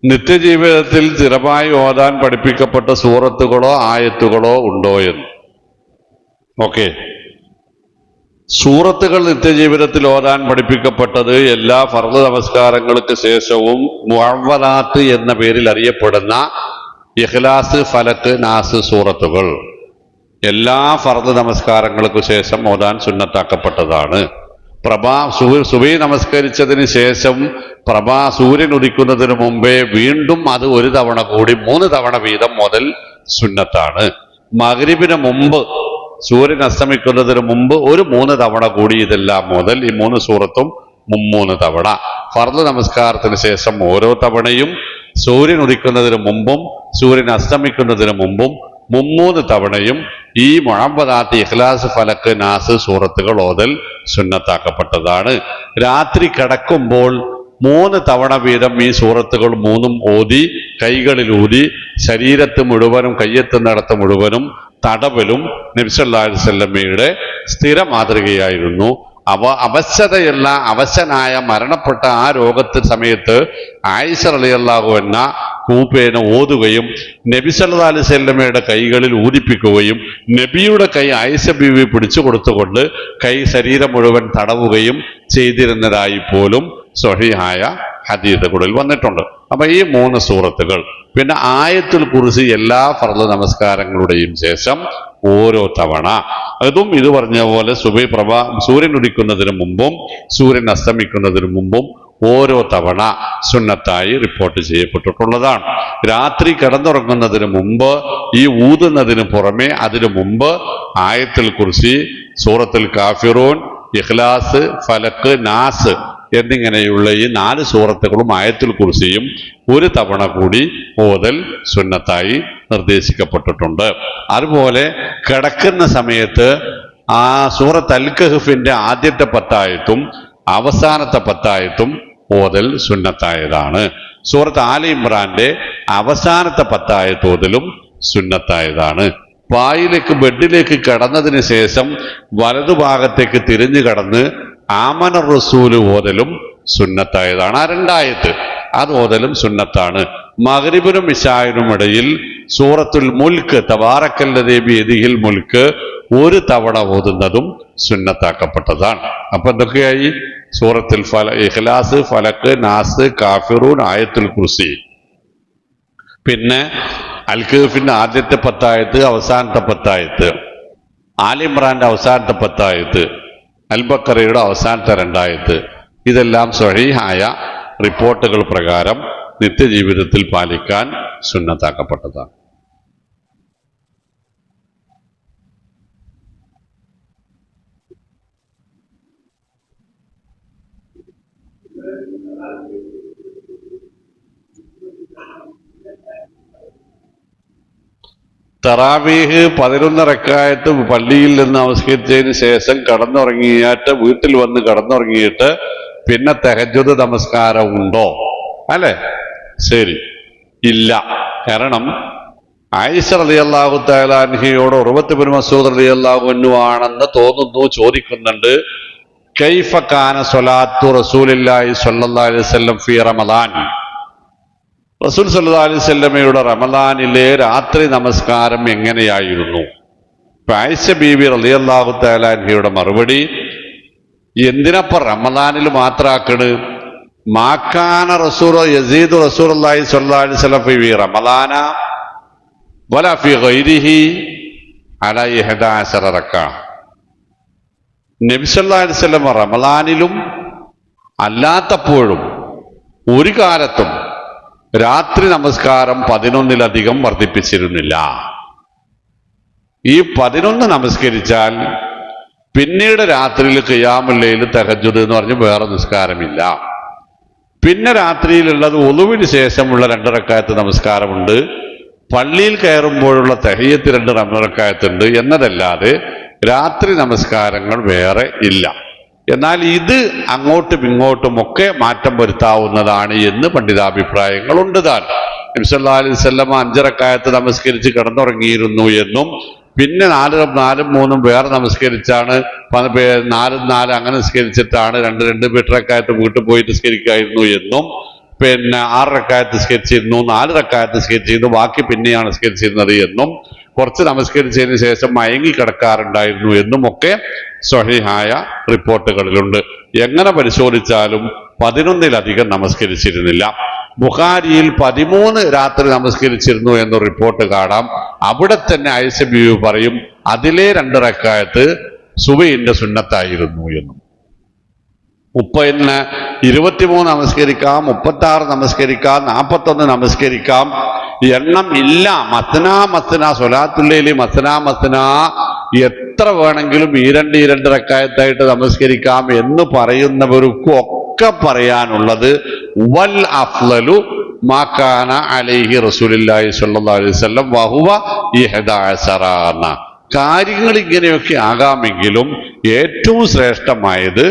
നിത്യജീവിതത്തിൽ സ്ഥിരമായി ഓതാൻ പഠിപ്പിക്കപ്പെട്ട സൂറത്തുകളോ ആയത്തുകളോ ഉണ്ടോ എന്ന്. ഓക്കെ, സൂറത്തുകൾ നിത്യജീവിതത്തിൽ ഓതാൻ പഠിപ്പിക്കപ്പെട്ടത് എല്ലാ ഫർദ് നമസ്കാരങ്ങൾക്ക് ശേഷവും മുഅവ്വദാത്ത് എന്ന പേരിൽ അറിയപ്പെടുന്ന ഇഖ്ലാസ്, ഫലക്ക്, നാസ് സൂറത്തുകൾ എല്ലാ ഫർദ് നമസ്കാരങ്ങൾക്ക് ശേഷം ഓതാൻ സുന്നത്താക്കപ്പെട്ടതാണ്. സുബഹി നമസ്കരിച്ചതിന് ശേഷം സൂര്യൻ ഉദിക്കുന്നതിന് മുമ്പേ വീണ്ടും അത് ഒരു തവണ കൂടി 3 തവണ വീതം മുതൽ സുന്നത്താണ്. മഗ്രിബിന് മുമ്പ് സൂര്യൻ അസ്തമിക്കുന്നതിന് മുമ്പ് ഒരു 3 തവണ കൂടി ഇതെല്ലാം മുതൽ ഈ 3 സൂറത്തും 3 തവണ. ഫർദ് നമസ്കാരത്തിന് ശേഷം ഓരോ തവണയും സൂര്യൻ ഉദിക്കുന്നതിന് മുമ്പും സൂര്യൻ അസ്തമിക്കുന്നതിന് മുമ്പും 3 തവണയും ഈ മുഅവ്വദാത്ത്, ഇഖ്ലാസ്, ഫലക്ക്, നാസ് സൂറത്തുകൾ ഓതൽ സുന്നത്താക്കപ്പെട്ടതാണ്. രാത്രി കിടക്കുമ്പോൾ 3 തവണ വീതം ഈ സൂറത്തുകൾ 3ഉം ഓതി കൈകളിൽ ഊതി ശരീരത്ത് മുഴുവനും കയ്യെത്തുന്നിടത്ത് മുഴുവനും തടവലും നബി സല്ലല്ലാഹു അലൈഹി വസല്ലമയുടെ സ്ഥിര മാതൃകയായിരുന്നു. അവശതയുള്ള അവശനായ മരണപ്പെട്ട ആ രോഗത്തിന് സമയത്ത് ആയിഷ റളിയല്ലാഹു അൻഹ കൂപ്പേന ഓതുകയും നബി സല്ലല്ലാഹു അലൈഹി വസല്ലമയുടെ കൈകളിൽ ഊതിപ്പിക്കുകയും നബിയുടെ കൈ ആയിഷ ബീവി പിടിച്ചു കൊടുത്തുകൊണ്ട് കൈ ശരീരം മുഴുവൻ തടവുകയും ചെയ്തിരുന്നതായി പോലും സ്വഹീഹായ ഹദീസുകളിൽ വന്നിട്ടുണ്ട്. അപ്പൊ ഈ 3 സൂറത്തുകൾ, പിന്നെ ആയത്തുൽ കുർസി എല്ലാ ഫർദ് നമസ്കാരങ്ങളുടെയും ശേഷം ഓരോ തവണ, അതും ഇത് പറഞ്ഞ പോലെ സൂര്യൻ ഉദിക്കുന്നതിന് മുമ്പും സൂര്യൻ അസ്തമിക്കുന്നതിന് മുമ്പും ഓരോ തവണ സുന്നത്തായി റിപ്പോർട്ട് ചെയ്യപ്പെട്ടിട്ടുള്ളതാണ്. രാത്രി കിടന്നുറങ്ങുന്നതിന് മുമ്പ് ഈ ഊതുന്നതിന് പുറമെ അതിനു മുമ്പ് ആയത്തുൽ കുർസി, സൂറത്തുൽ കാഫിറൂൻ, ഇഖ്ലാസ്, ഫലക്ക്, നാസ് എന്നിങ്ങനെയുള്ള ഈ 4 സൂറത്തുകളും ആയത്തുൽ കുർസിയും ഒരു തവണ കൂടി ഓതൽ സുന്നത്തായി നിർദ്ദേശിക്കപ്പെട്ടിട്ടുണ്ട്. അതുപോലെ കിടക്കുന്ന സമയത്ത് ആ സൂറത്ത് അൽ കഹ്ഫിന്റെ ആദ്യത്തെ 10 ആയത്തും അവസാനത്തെ 10 ആയത്തും ഓതൽ സുന്നത്തായതാണ്. സൂറത്ത് ആല ഇമ്രാന്റെ അവസാനത്തെ 10 ആയത്ത് ഓതലും സുന്നത്തായതാണ്. ബെഡിലേക്ക് കടന്നതിന് ശേഷം വലതുഭാഗത്തേക്ക് തിരിഞ്ഞു കടന്ന് ആമന റസൂല് ഓതലും സുന്നത്തായതാണ്. ആ 2 ആയത്ത് അത് ഓതലും സുന്നത്താണ്. മഗ്രിബിനും ഇശാഇനും ഇടയിൽ സൂറത്തുൽ മുൽക്ക്, തബാറക്കല്ലദീ ബിയദിഹിൽ മുൽക്ക് ഒരു തവണ ഓതുന്നതും സുന്നത്താക്കപ്പെട്ടതാണ്. അപ്പൊ എന്തൊക്കെയായി? സൂറത്തുൽ ഇഖ്ലാസ്, ഫലക്ക്, നാസ്, കാഫിറൂൻ, ആയത്തുൽ കുർസി, പിന്നെ അൽ കഹ്ഫിന്റെ ആദ്യത്തെ 10 ആയത്ത്, അവസാനത്തെ 10 ആയത്ത്, ആല ഇമ്രാന്റെ അവസാനത്തെ 10 ആയത്ത്, അൽ ബഖറയുടെ അവസാനത്തെ 2 ആയത്ത്. ഇതെല്ലാം സ്വഹീഹായ റിപ്പോർട്ടുകൾ പ്രകാരം നിത്യജീവിതത്തിൽ പാലിക്കാൻ സുന്നത്താക്കപ്പെട്ടതാണ്. തറാവീഹ് 11 റക്അത്ത് പള്ളിയിൽ നിന്ന് നമസ്കരിച്ചതിന് ശേഷം കടന്നുറങ്ങിയിട്ട് വീട്ടിൽ വന്ന് കടന്നുറങ്ങിയിട്ട് പിന്നെ തഹജ്ജുദ് നമസ്കാരം ഉണ്ടോ? അല്ലെ? ശരി, ഇല്ല. കാരണം ആയിഷ റളിയല്ലാഹു തആല അൻഹയോട് ഉർവത്ത് ഇബ്നു മസ്ഊദ് റളിയല്ലാഹു അൻഹു ആണെന്ന് തോന്നുന്നു ചോദിക്കുന്നുണ്ട്. കൈഫ കാന സ്വലാത്തു റസൂലില്ലാഹി സ്വല്ലല്ലാഹു അലൈഹി വസല്ലം ഫീ റമളാൻ, റസൂൽ സല്ലല്ലാഹു അലൈഹി വസല്ലമയുടെ റമളാനിലെ രാത്രി നമസ്കാരം എങ്ങനെയായിരുന്നു? ആയിഷ ബീവി റളിയല്ലാഹു തആല അൻഹയുടെ മറുപടി, എന്തിനപ്പ റമളാനിൽ മാത്രാക്കണ്? മാക്കാന റസൂൽ യസീദു റസൂലുള്ളാഹി സ്വല്ലല്ലാഹു അലൈഹി വസല്ലം ഫീ റമളാന വലാ ഫീ ഗൈരിഹി അലാ 11 റക്അ. നബി സല്ലല്ലാഹു അലൈഹി വസല്ലം റമളാനിലും അല്ലാത്തപ്പോഴും ഒരു കാലത്തും രാത്രി നമസ്കാരം 11-ലധികം വർദ്ധിപ്പിച്ചിരുന്നില്ല. ഈ 11 നമസ്കരിച്ചാൽ പിന്നീട് രാത്രിയിൽ ഖിയാമുൽ ലൈൽ, തഹജ്ജുദ് എന്ന് പറഞ്ഞ് വേറെ നിസ്കാരമില്ല. പിന്നെ രാത്രിയിലുള്ളത് ഒളുവിന് ശേഷമുള്ള 2 റക്അത്ത് നമസ്കാരമുണ്ട്. പള്ളിയിൽ കയറുമ്പോഴുള്ള തഹിയ്യത്ത് 2 റക്അത്തുണ്ട് എന്നതല്ലാതെ രാത്രി നമസ്കാരങ്ങൾ വേറെ ഇല്ല. എന്നാൽ ഇത് അങ്ങോട്ടും ഇങ്ങോട്ടും ഒക്കെ മാറ്റം വരുത്താവുന്നതാണ് എന്ന് പണ്ഡിതാഭിപ്രായങ്ങളുണ്ട്. നബി സല്ലല്ലാഹു അലൈഹി വസല്ലം 5 റക്അത്ത് നമസ്കരിച്ച് കിടന്നുറങ്ങിയിരുന്നു എന്നും പിന്നെ 4-3 വേറെ നമസ്കരിച്ചാണ് 4-4 അങ്ങനെ നിസ്കരിച്ചിട്ടാണ് 2 റക്അത്ത് വീട്ടിൽ പോയി നിസ്കരിക്കായിരുന്നു എന്നും 6 റക്അത്ത് നിസ്കരിച്ചിരുന്നു, 4 റക്അത്ത് നിസ്കരിച്ചിരുന്നു, ബാക്കി പിന്നെയാണ് നിസ്കരിച്ചിരുന്നത് എന്നും കുറച്ച് നമസ്കരിച്ചതിന് ശേഷം മയങ്ങി കിടക്കാറുണ്ടായിരുന്നു എന്നുമൊക്കെ സ്വഹീഹായ റിപ്പോർട്ടുകളിലുണ്ട്. എങ്ങനെ പരിശോധിച്ചാലും 11-ലധികം നമസ്കരിച്ചിരുന്നില്ല. ബുഖാരിയിൽ 13 രാത്രി നമസ്കരിച്ചിരുന്നു എന്ന റിപ്പോർട്ട് കാണാം. അവിടെ തന്നെ ആയിഷ ബീവി പറയും അതിലെ 2 റക്അത്ത് സുബഹിന്റെ സുന്നത്തായിരുന്നു എന്നും. 30-ന് 23 നമസ്കരിക്കാം, 36 നമസ്കരിക്കാം, 41 നമസ്കരിക്കാം, എണ്ണം ഇല്ല. മസ്ന സ്വലാത്തുല്ലൈലി മസ്ന എത്ര വേണമെങ്കിലും 2 റക്അത്തായിട്ട് നമസ്കരിക്കാം എന്ന് പറയുന്നവർക്കും ഒക്കെ പറയാനുള്ളത് വൽ അഫ്ളലു മാ കാന അലൈഹി റസൂലുള്ളാഹി സ്വല്ലല്ലാഹു അലൈഹി വസല്ലം വഹുവ 11. കാര്യങ്ങൾ ഇങ്ങനെയൊക്കെ ആകാമെങ്കിലും ഏറ്റവും ശ്രേഷ്ഠമായത്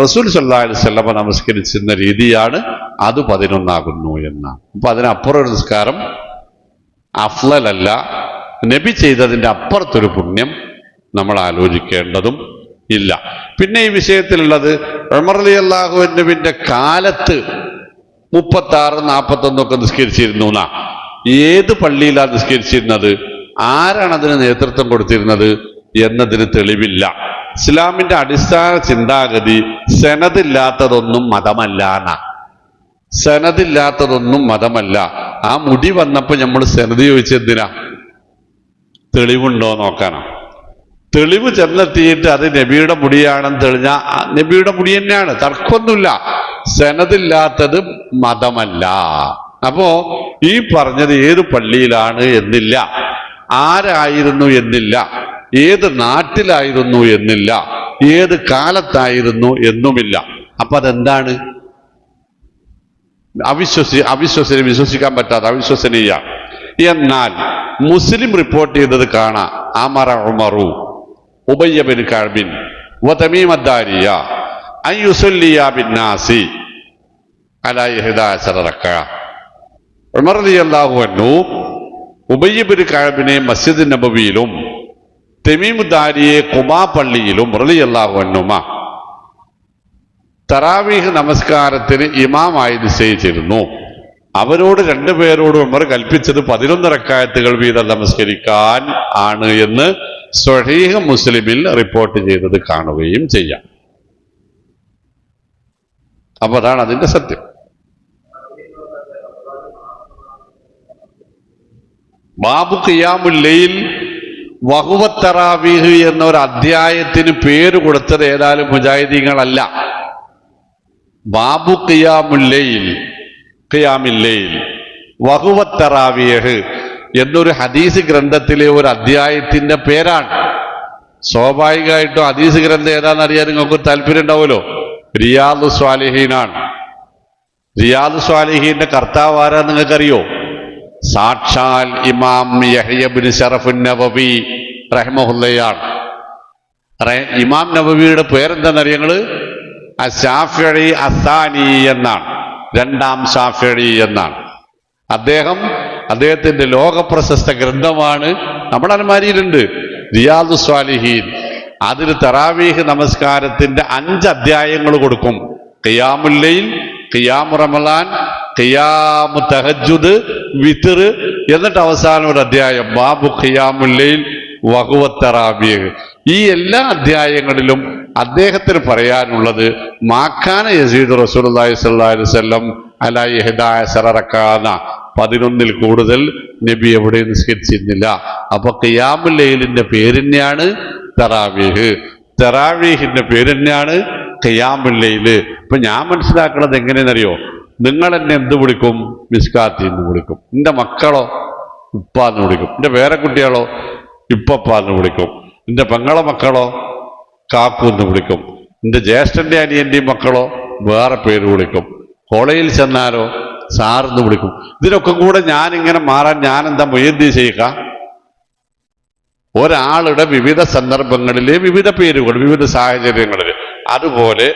റസൂൽ സല്ലല്ലാഹു അലൈഹി വസല്ലം നമസ്കരിച്ചിരുന്ന രീതിയാണ്, അത് 11 ആകുന്നു എന്നാണ്. അപ്പൊ അതിനപ്പുറം ഒരു നിസ്കാരം അഫ്ളലല്ല. നബി ചെയ്തതിൻ്റെ അപ്പുറത്തൊരു പുണ്യം നമ്മൾ ആലോചിക്കേണ്ടതും ഇല്ല. പിന്നെ ഈ വിഷയത്തിലുള്ളത് ഉമർ റളിയല്ലാഹു അൻഹുവിന്റെ കാലത്ത് 36, 41 ഒക്കെ നിസ്കരിച്ചിരുന്നു എന്നാ. ഏത് പള്ളിയിലാണ് നിസ്കരിച്ചിരുന്നത്, ആരാണ് അതിന് നേതൃത്വം കൊടുത്തിരുന്നത് എന്നതിന് തെളിവില്ല. ഇസ്ലാമിന്റെ അടിസ്ഥാന ചിന്താഗതി സനദില്ലാത്തതൊന്നും മതമല്ല എന്നാ. സനദില്ലാത്തതൊന്നും മതമല്ല. ആ മുടി വന്നപ്പോ നമ്മൾ സനത് ചോദിച്ചെന്തിനാ? തെളിവുണ്ടോ നോക്കാനാ. തെളിവ് ചെന്നെത്തിയിട്ട് അത് നബിയുടെ മുടിയാണെന്ന് തെളിഞ്ഞ നബിയുടെ മുടി തന്നെയാണ്, തർക്കമൊന്നുമില്ല. സനദില്ലാത്തത് മതമല്ല. അപ്പോ ഈ പറഞ്ഞത് ഏത് പള്ളിയിലാണ് എന്നില്ല, ആരായിരുന്നു എന്നില്ല, ഏത് നാട്ടിലായിരുന്നു എന്നില്ല, ഏത് കാലത്തായിരുന്നു എന്നുമില്ല. അപ്പൊ അതെന്താണ്? വിശ്വസിക്കാൻ പറ്റാത്ത അവിശ്വസനീയ. എന്നാൽ മുസ്ലിം റിപ്പോർട്ട് ചെയ്തത് കാണാം. അമറ ഉമറു ഉബയ്യ ബിൻ കഅബിൻ വതമീം അദ്ദാരിയ അൻ യുസല്ലിയ ബിന്നാസി അലാ 11 റക്അ. ഉമർ റളിയല്ലാഹു അൻഹു ഉബയ്യ ബിൻ കഅബിനെ മസ്ജിദ് നബവിയിലും തമീം അദ്ദാരിയെ ഖുബാ പള്ളിയിലും റളിയല്ലാഹു അൻഹുമാ തറാവീഹ് നമസ്കാരത്തിന് ഇമാമായി നിശ്ചയിച്ചിരുന്നു. അവരോട് 2 പേരോട് ഉമർ കൽപ്പിച്ചത് 11 റക്അത്തുകൾ വീതം നമസ്കരിക്കാൻ ആണ് എന്ന് സ്വഹീഹ് മുസ്ലിമിൽ റിപ്പോർട്ട് ചെയ്തത് കാണുകയും ചെയ്യാം. അപ്പൊ അതാണ് അതിന്റെ സത്യം. ബാബു ഖിയാമുൽ ലൈൽ വഹുവ തറാവീഹ് എന്ന ഒരു അധ്യായത്തിന് പേര് കൊടുത്തത് ഏതായാലും മുജാഹിദീങ്ങളല്ല. ബാബു ഖിയാമുൽ ലൈൽ വഹുവ തറാവീഹ് എന്നൊരു ഹദീസ് ഗ്രന്ഥത്തിലെ ഒരു അധ്യായത്തിന്റെ പേരാണ്. സ്വാഭാവികമായിട്ടും ഹദീസ് ഗ്രന്ഥം ഏതാണെന്ന് അറിയാൻ നിങ്ങൾക്ക് താല്പര്യം ഉണ്ടാവുമല്ലോ. റിയാദു സ്വാലിഹീനാണ്. റിയാദു സ്വാലിഹീന്റെ കർത്താവ് ആരാ നിങ്ങൾക്കറിയോ? സാക്ഷാൽ ഇമാം യഹ്യ ഇബ്നു ശറഫുൻ നവവി റഹിമഹുല്ലയാണ്. ഇമാം നവവിയുടെ പേരെന്താണെന്നറിയോ നിങ്ങള്? അശാഫിഈ അസാനി എന്നാണ്, 2ാം ശാഫിഈ എന്നാണ്. അദ്ദേഹത്തിന്റെ ലോകപ്രശസ്ത ഗ്രന്ഥമാണ് നമ്മുടെ അലമാരിയിലുണ്ട്, റിയാദു സ്വാലിഹീൻ. അതിൽ തറാവീഹ് നമസ്കാരത്തിന്റെ 5 അധ്യായങ്ങൾ കൊടുക്കും. ഖിയാമുൽ ലൈൽ, ഖിയാമു റമളാൻ, ഖിയാമു തഹജ്ജുദ്, വിത്ർ, എന്നിട്ട് അവസാനം ഒരു അധ്യായം ബാബു ഖിയാമുൽ ലൈൽ വഹുവ തറാവീഹ്. ഈ എല്ലാ അധ്യായങ്ങളിലും അദ്ദേഹത്തിന് പറയാനുള്ളത് മാക്കാന യസീദ് റസൂലുള്ളാഹി സ്വല്ലല്ലാഹു അലൈഹി വസല്ലം അലാ 11 റക്അ, 11-ൽ കൂടുതൽ നബി എവിടെ നിസ്കരിച്ചിരുന്നില്ല. അപ്പൊ ഖിയാമുൽ ലൈലിന്റെ പേര് തന്നെയാണ് തറാവീഹ്, തറാവീഹിന്റെ പേര് തന്നെയാണ് ഖിയാമുൽ ലൈല്. ഇപ്പൊ ഞാൻ മനസ്സിലാക്കുന്നത് എങ്ങനെയെന്നറിയോ? നിങ്ങൾ എന്നെ എന്ത് വിളിക്കും? മിസ്കാത്തി എന്ന് വിളിക്കും. എൻ്റെ മക്കളോ ഉപ്പാന്ന് വിളിക്കും. എൻ്റെ വേറെ കുട്ടികളോ ഇപ്പപ്പാന്ന് വിളിക്കും. എൻ്റെ പെങ്ങളെ മക്കളോ കാക്കു എന്ന് വിളിക്കും. എൻ്റെ ജ്യേഷ്ഠന്റെ അനിയന്റെയും മക്കളോ വേറെ പേര് വിളിക്കും. കോളേജിൽ ചെന്നാലോ സാറെന്ന് വിളിക്കും. ഇതിനൊക്കെ കൂടെ ഞാനിങ്ങനെ മാറാൻ ഞാനെന്താ മുയന്തി ചെയ്യുക? ഒരാളുടെ വിവിധ സന്ദർഭങ്ങളിലെ വിവിധ പേരുകൾ, വിവിധ സാഹചര്യങ്ങളിൽ. അതുപോലെ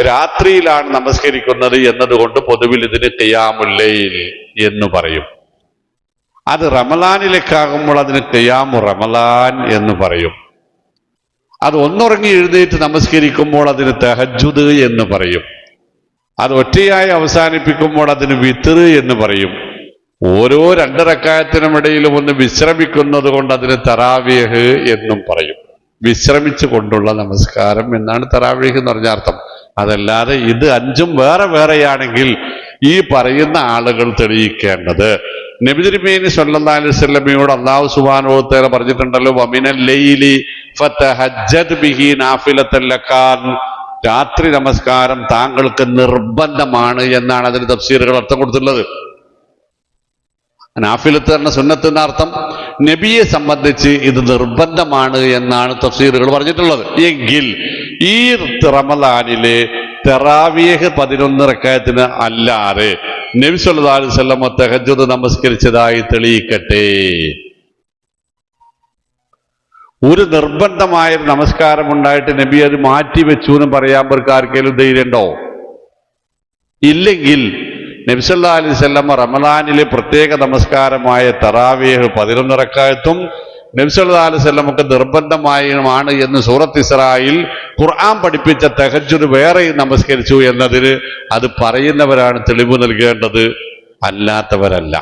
രാത്രിയിലാണ് നമസ്കരിക്കുന്നത് എന്നതുകൊണ്ട് പൊതുവിൽ ഇതിന് ഖിയാമുൽ ലൈൽ എന്ന് പറയും. അത് റമളാനിലേക്കാകുമ്പോൾ അതിന് ഖിയാമു റമളാൻ എന്ന് പറയും. അത് ഒന്നുറങ്ങി എഴുന്നേറ്റ് നമസ്കരിക്കുമ്പോൾ അതിന് തഹജ്ജുദ് എന്ന് പറയും. അത് ഒറ്റയായി അവസാനിപ്പിക്കുമ്പോൾ അതിന് വിത്റ് എന്ന് പറയും. ഓരോ 2 റക്അത്തിനുമിടയിലും ഒന്ന് വിശ്രമിക്കുന്നത് കൊണ്ട് അതിന് തറാവീഹ് എന്നും പറയും. വിശ്രമിച്ചു കൊണ്ടുള്ള നമസ്കാരം എന്നാണ് തറാവീഹ് എന്ന് പറഞ്ഞ അർത്ഥം. അതല്ലാതെ ഇത് 5ഉം വേറെ വേറെയാണെങ്കിൽ ഈ പറയുന്ന ആളുകൾ തെളിയിക്കേണ്ടത് നബി തിരുമേനി സ്വല്ലല്ലാഹു അലൈഹി വസല്ലമയോട് അല്ലാഹു സുബ്ഹാനഹു വ തആല പറഞ്ഞിട്ടുണ്ടല്ലോ, വമിനൽ ലൈലി ഫതഹജ്ജദ് ബിഹി നാഫിലത്തൻ ലക്കാൻ, രാത്രി നമസ്കാരം താങ്കൾക്ക് നിർബന്ധമാണ് എന്നാണ് അതിന് തഫ്സീറുകൾ അർത്ഥം കൊടുത്തിട്ടുള്ളത്. നാഫിലത്ത് എന്ന സുന്നത്ത് എന്ന അർത്ഥം. നബിയെ സംബന്ധിച്ച് ഇത് നിർബന്ധമാണ് എന്നാണ് തഫ്സീറുകൾ പറഞ്ഞിട്ടുള്ളത്. എങ്കിൽ ഈ റമളാനിലെ തറാവീഹ് 11 റക്അത്തിന് അല്ലാതെ നബി സല്ലല്ലാഹു അലൈഹി വസല്ലം തഹജ്ജുദ് നമസ്കരിച്ചതായി തെളിയിക്കട്ടെ. ഒരു നിർബന്ധമായ നമസ്കാരം ഉണ്ടായിട്ട് നബി അത് മാറ്റിവെച്ചു എന്ന് പറയാൻ പേർക്ക് ആർക്കെങ്കിലും ധൈര്യമുണ്ടോ? ഇല്ലെങ്കിൽ നബി സല്ലല്ലാഹു അലൈഹി വസല്ലം റമളാനിലെ പ്രത്യേക നമസ്കാരമായ തറാവീഹ് 11 റക്അത്തും നബി സല്ലല്ലാഹു അലൈഹി വസല്ലമക്ക് നിർബന്ധമായാണ് എന്ന് സൂറത്ത് ഇസ്രായിൽ ഖുർആൻ പഠിപ്പിച്ച തഹജ്ജുദ് വേറെ നമസ്കരിച്ചു എന്നതിന് അത് പറയുന്നവരാണ് തെളിവ് നൽകേണ്ടത്, അല്ലാത്തവരല്ല.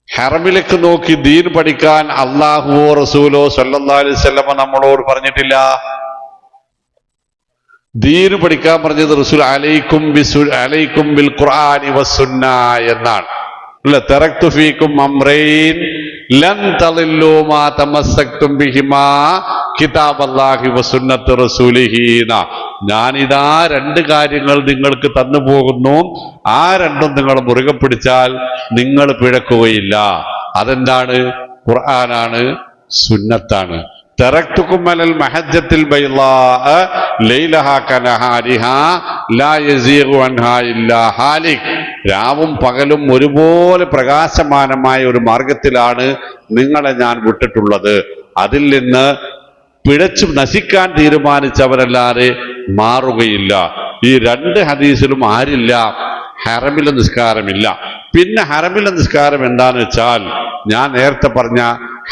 ഹറമിലേക്ക് നോക്കി ദീൻ പഠിക്കാൻ അല്ലാഹുവോ റസൂലോ സ്വല്ലല്ലാഹു അലൈഹി വസല്ലമ നമ്മളോട് പറഞ്ഞിട്ടില്ല. ദീന് പഠിക്കാൻ പറഞ്ഞത് റസൂൽ അലൈക്കും ബിൽ ഖുർആനി വസ്സുന്ന എന്നാണ്. തറക്തു ഫീക്കും അംറൈൻ ലൻ തളില്ലു മാ തമസ്സക്തും ബിഹിമാ കിതാബല്ലാഹി വസുന്നത്ത് റസൂലിഹി. ഞാനിതാ 2 കാര്യങ്ങൾ നിങ്ങൾക്ക് തന്നു പോകുന്നു, ആ 2ഉം നിങ്ങൾ മുറുകെ പിടിച്ചാൽ നിങ്ങൾ പിഴക്കുകയില്ല. അതെന്താണ്? ഖുർആനാണ്, സുന്നത്താണ്. തറക്തുക്കും അലൽ മഹജ്ജത്തിൽ ബൈളാഅ ലൈലഹാ കനഹാരിഹാ ലാ യസീഗു അൻഹാ ഇല്ലാ ഹാലിക്. രാവും പകലും ഒരുപോലെ പ്രകാശമാനമായ ഒരു മാർഗത്തിലാണ് നിങ്ങളെ ഞാൻ വിട്ടിട്ടുള്ളത്. അതിൽ നിന്ന് പിഴച്ചു നശിക്കാൻ തീരുമാനിച്ചവരല്ലാതെ മാറുകയില്ല. ഈ 2 ഹദീസിലും ആരില്ല? ഹറമിലെ നിസ്കാരമില്ല. പിന്നെ ഹറമിലെ നിസ്കാരം എന്താന്ന് വെച്ചാൽ ഞാൻ നേരത്തെ പറഞ്ഞ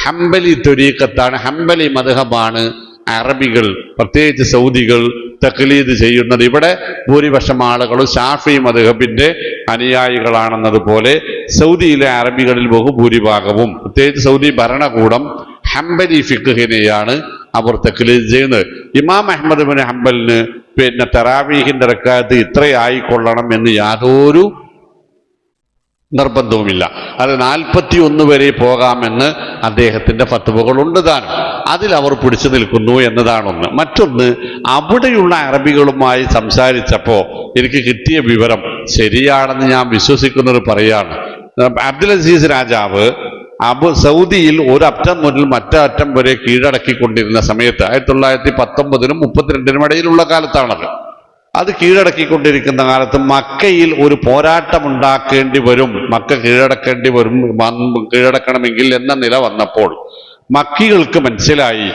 ഹംബലി ത്വരീഖത്താണ്, ഹംബലി മദ്ഹബാണ് അറബികൾ പ്രത്യേകിച്ച് സൗദികൾ തഖ്ലീദ് ചെയ്യുന്നത്. ഇവിടെ ഭൂരിപക്ഷം ആളുകളും ഷാഫി മദ്ഹബിന്റെ അനുയായികളാണെന്നതുപോലെ സൗദിയിലെ അറബികളിൽ ബഹുഭൂരിഭാഗവും പ്രത്യേകിച്ച് സൗദി ഭരണകൂടം ഹംബലി ഫിഖ്ഹിനെയാണ് അവർ തഖ്ലീദ് ചെയ്യുന്നത്. ഇമാം അഹ്മദ് ബിൻ ഹംബലിന് പിന്നെ തറാവീഹിന്റെ റക്അത്ത് ഇത്രയായിക്കൊള്ളണം എന്ന് യാതൊരു നിർബന്ധവുമില്ല. അത് 41 വരെ പോകാമെന്ന് അദ്ദേഹത്തിന്റെ ഫത്വകളുണ്ട് താനും. അതിൽ അവർ പിടിച്ചു നിൽക്കുന്നു എന്നതാണൊന്ന്. മറ്റൊന്ന്, അവിടെയുള്ള അറബികളുമായി സംസാരിച്ചപ്പോൾ എനിക്ക് കിട്ടിയ വിവരം ശരിയാണെന്ന് ഞാൻ വിശ്വസിക്കുന്നത് പറയാണ്. അബ്ദുൽ അസീസ് രാജാവ് സൗദിയിൽ ഒരു അറ്റം മുതൽ മറ്റേ അറ്റം വരെ കീഴടക്കിക്കൊണ്ടിരുന്ന സമയത്ത് 1919നും 32നും ഇടയിലുള്ള കാലത്താണത്. അത് കീഴടക്കിക്കൊണ്ടിരിക്കുന്ന കാലത്ത് മക്കയിൽ ഒരു പോരാട്ടം ഉണ്ടാക്കേണ്ടി വരും, മക്ക കീഴടക്കണമെങ്കിൽ എന്ന നില വന്നപ്പോൾ മക്കികൾക്ക് മനസ്സിലായി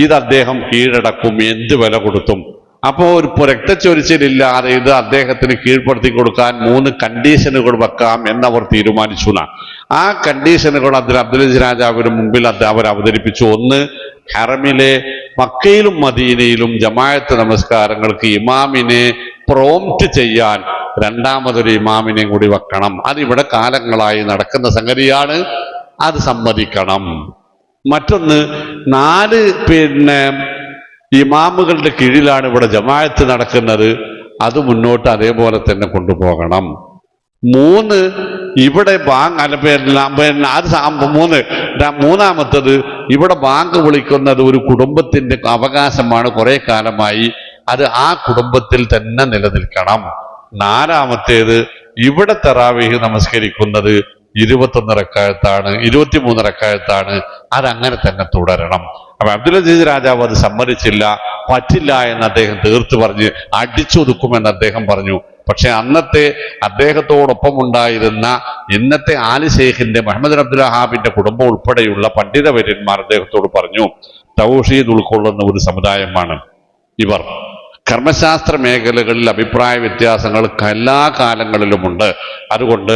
ഇത് അദ്ദേഹം കീഴടക്കും, എന്ത് വില കൊടുത്തും. അപ്പോൾ ഒരു രക്തച്ചൊരിച്ചിലില്ലാതെ ഇത് അദ്ദേഹത്തിന് കീഴ്പ്പെടുത്തി കൊടുക്കാൻ 3 കണ്ടീഷനുകൾ വെക്കാം എന്നവർ തീരുമാനിച്ചു. ആ കണ്ടീഷനുകൾ അബ്ദുൽ അസീസ് രാജാവിന് മുമ്പിൽ അവർ അവതരിപ്പിച്ചു. ഒന്ന്, ഹറമിലെ മക്കയിലും മദീനയിലും ജമാഅത്ത് നമസ്കാരങ്ങൾക്ക് ഇമാമിനെ പ്രോംപ്റ്റ് ചെയ്യാൻ 2ാമതൊരു ഇമാമിനെയും കൂടി വെക്കണം. അതിവിടെ കാലങ്ങളായി നടക്കുന്ന സംഗതിയാണ്, അത് സമ്മതിക്കണം. മറ്റൊന്ന്, 4 ഇമാമുകളുടെ കീഴിലാണ് ഇവിടെ ജമാഅത്ത് നടക്കുന്നത്, അത് മുന്നോട്ട് അതേപോലെ തന്നെ കൊണ്ടുപോകണം. 3, ഇവിടെ മൂന്നാമത്തത്, ഇവിടെ ബാങ്ക് വിളിക്കുന്നത് ഒരു കുടുംബത്തിന്റെ അവകാശമാണ്, കുറെ കാലമായി അത് ആ കുടുംബത്തിൽ തന്നെ നിലനിൽക്കണം. 4ാമത്തേത്, ഇവിടെ തറാവീഹ് നമസ്കരിക്കുന്നത് 21 റക്അത്താണ്, 23 റക്അത്താണ്, അതങ്ങനെ തന്നെ തുടരണം. അപ്പൊ അബ്ദുൽ അസീസ് രാജാവ് അത് സമ്മതിച്ചില്ല, പറ്റില്ല എന്ന് അദ്ദേഹം തീർത്തു പറഞ്ഞ് അടിച്ചൊതുക്കുമെന്ന് അദ്ദേഹം പറഞ്ഞു. പക്ഷെ അന്നത്തെ അദ്ദേഹത്തോടൊപ്പം ഉണ്ടായിരുന്ന ഇന്നത്തെ ആലി ഷെയ്ഖിന്റെ മുഹമ്മദ് അബ്ദുൽ വഹാബിന്റെ കുടുംബം ഉൾപ്പെടെയുള്ള പണ്ഡിതവര്യന്മാർ അദ്ദേഹത്തോട് പറഞ്ഞു, തൗഹീദ് ഉൾക്കൊള്ളുന്ന ഒരു സമുദായമാണ് ഇവർ. കർമ്മശാസ്ത്ര മേഖലകളിൽ അഭിപ്രായ വ്യത്യാസങ്ങൾ എല്ലാ കാലങ്ങളിലുമുണ്ട്. അതുകൊണ്ട്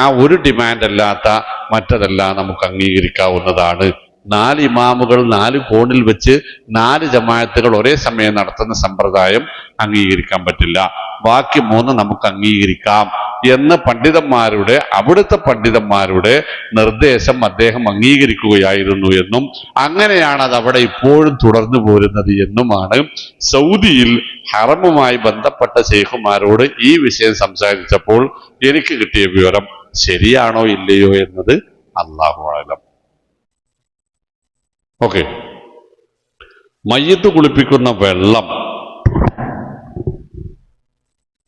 ആ ഒരു ഡിമാൻഡ് അല്ലാത്ത മറ്റതെല്ലാം നമുക്ക് അംഗീകരിക്കാവുന്നതാണ് 4 ഇമാമുകൾ 4 കോണിൽ വെച്ച് 4 ജമാഅത്തുകൾ ഒരേ സമയം നടത്തുന്ന സമ്പ്രദായം അംഗീകരിക്കാൻ പറ്റില്ല. ബാക്കി 3 നമുക്ക് അംഗീകരിക്കാം എന്ന് പണ്ഡിതന്മാരുടെ അവിടുത്തെ പണ്ഡിതന്മാരുടെ നിർദ്ദേശം അദ്ദേഹം അംഗീകരിക്കുകയായിരുന്നു എന്നും അങ്ങനെയാണ് അത് അവിടെ ഇപ്പോഴും തുടർന്നു പോരുന്നത് എന്നുമാണ് സൗദിയിൽ ഹറമുമായി ബന്ധപ്പെട്ട ശൈഖുമാരോട് ഈ വിഷയം സംസാരിച്ചപ്പോൾ എനിക്ക് കിട്ടിയ വിവരം. ശരിയാണോ ഇല്ലയോ എന്നത് അല്ലാഹു അഅലം. ഓക്കെ, മയ്യത്ത് കുളിപ്പിക്കുന്ന വെള്ളം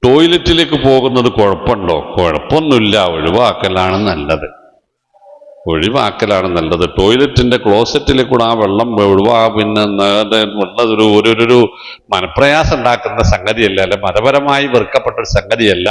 ടോയ്ലറ്റിലേക്ക് പോകുന്നത് കുഴപ്പമുണ്ടോ? കുഴപ്പമൊന്നുമില്ല, ഒഴിവാക്കലാണ് നല്ലത്. ടോയ്ലറ്റിന്റെ ക്ലോസറ്റിലേക്കൂടെ ആ വെള്ളം പിന്നെ ഉള്ളതൊരു മനപ്രയാസം ഉണ്ടാക്കുന്ന സംഗതിയല്ല, അല്ലെ മതപരമായി വെറുക്കപ്പെട്ട ഒരു സംഗതിയല്ല.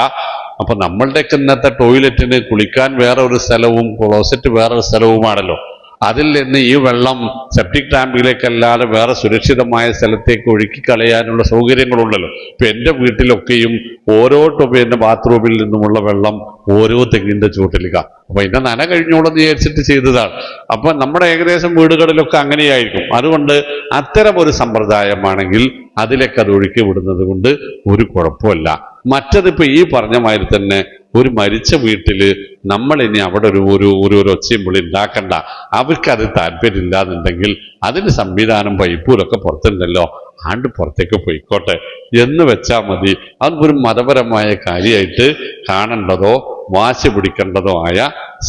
അപ്പൊ നമ്മളുടെയൊക്കെ ഇന്നത്തെ ടോയ്ലറ്റിന് കുളിക്കാൻ വേറെ ഒരു സ്ഥലവും ക്ലോസറ്റ് വേറൊരു സ്ഥലവുമാണല്ലോ. അതിൽ നിന്ന് ഈ വെള്ളം സെപ്റ്റിക് ടാങ്കിലേക്കല്ലാതെ വേറെ സുരക്ഷിതമായ സ്ഥലത്തേക്ക് ഒഴുക്കി കളയാനുള്ള സൗകര്യങ്ങളുണ്ടല്ലോ. ഇപ്പൊ എൻ്റെ വീട്ടിലൊക്കെയും ഓരോ പിന്നെ ബാത്റൂമിൽ നിന്നുമുള്ള വെള്ളം ഓരോ തെങ്ങിന്റെ ചൂട്ടിലിക്ക. അപ്പൊ ഇതിന്റെ നന കഴിഞ്ഞോളെന്ന് വിചാരിച്ചിട്ട് ചെയ്തതാണ്. അപ്പൊ നമ്മുടെ ഏകദേശം വീടുകളിലൊക്കെ അങ്ങനെയായിരിക്കും. അതുകൊണ്ട് അത്തരം ഒരു സമ്പ്രദായമാണെങ്കിൽ അതിലേക്ക് അത് ഒഴുക്കി വിടുന്നത് കൊണ്ട് ഒരു കുഴപ്പമില്ല. മറ്റതിപ്പോ ഈ പറഞ്ഞ മാതിരി തന്നെ ഒരു മരിച്ച വീട്ടില് നമ്മൾ ഇനി അവിടെ ഒരു ഒച്ചയും വിളി ഉണ്ടാക്കണ്ട. അവർക്കത് താല്പര്യമില്ലാന്നുണ്ടെങ്കിൽ അതിന് സംവിധാനം പൈപ്പൂരൊക്കെ പുറത്തുണ്ടല്ലോ, ആണ്ട് പുറത്തേക്ക് പോയിക്കോട്ടെ എന്ന് വെച്ചാൽ മതി. അതൊരു മതപരമായ കാര്യമായിട്ട് കാണേണ്ടതോ വാശി പിടിക്കേണ്ടതോ ആയ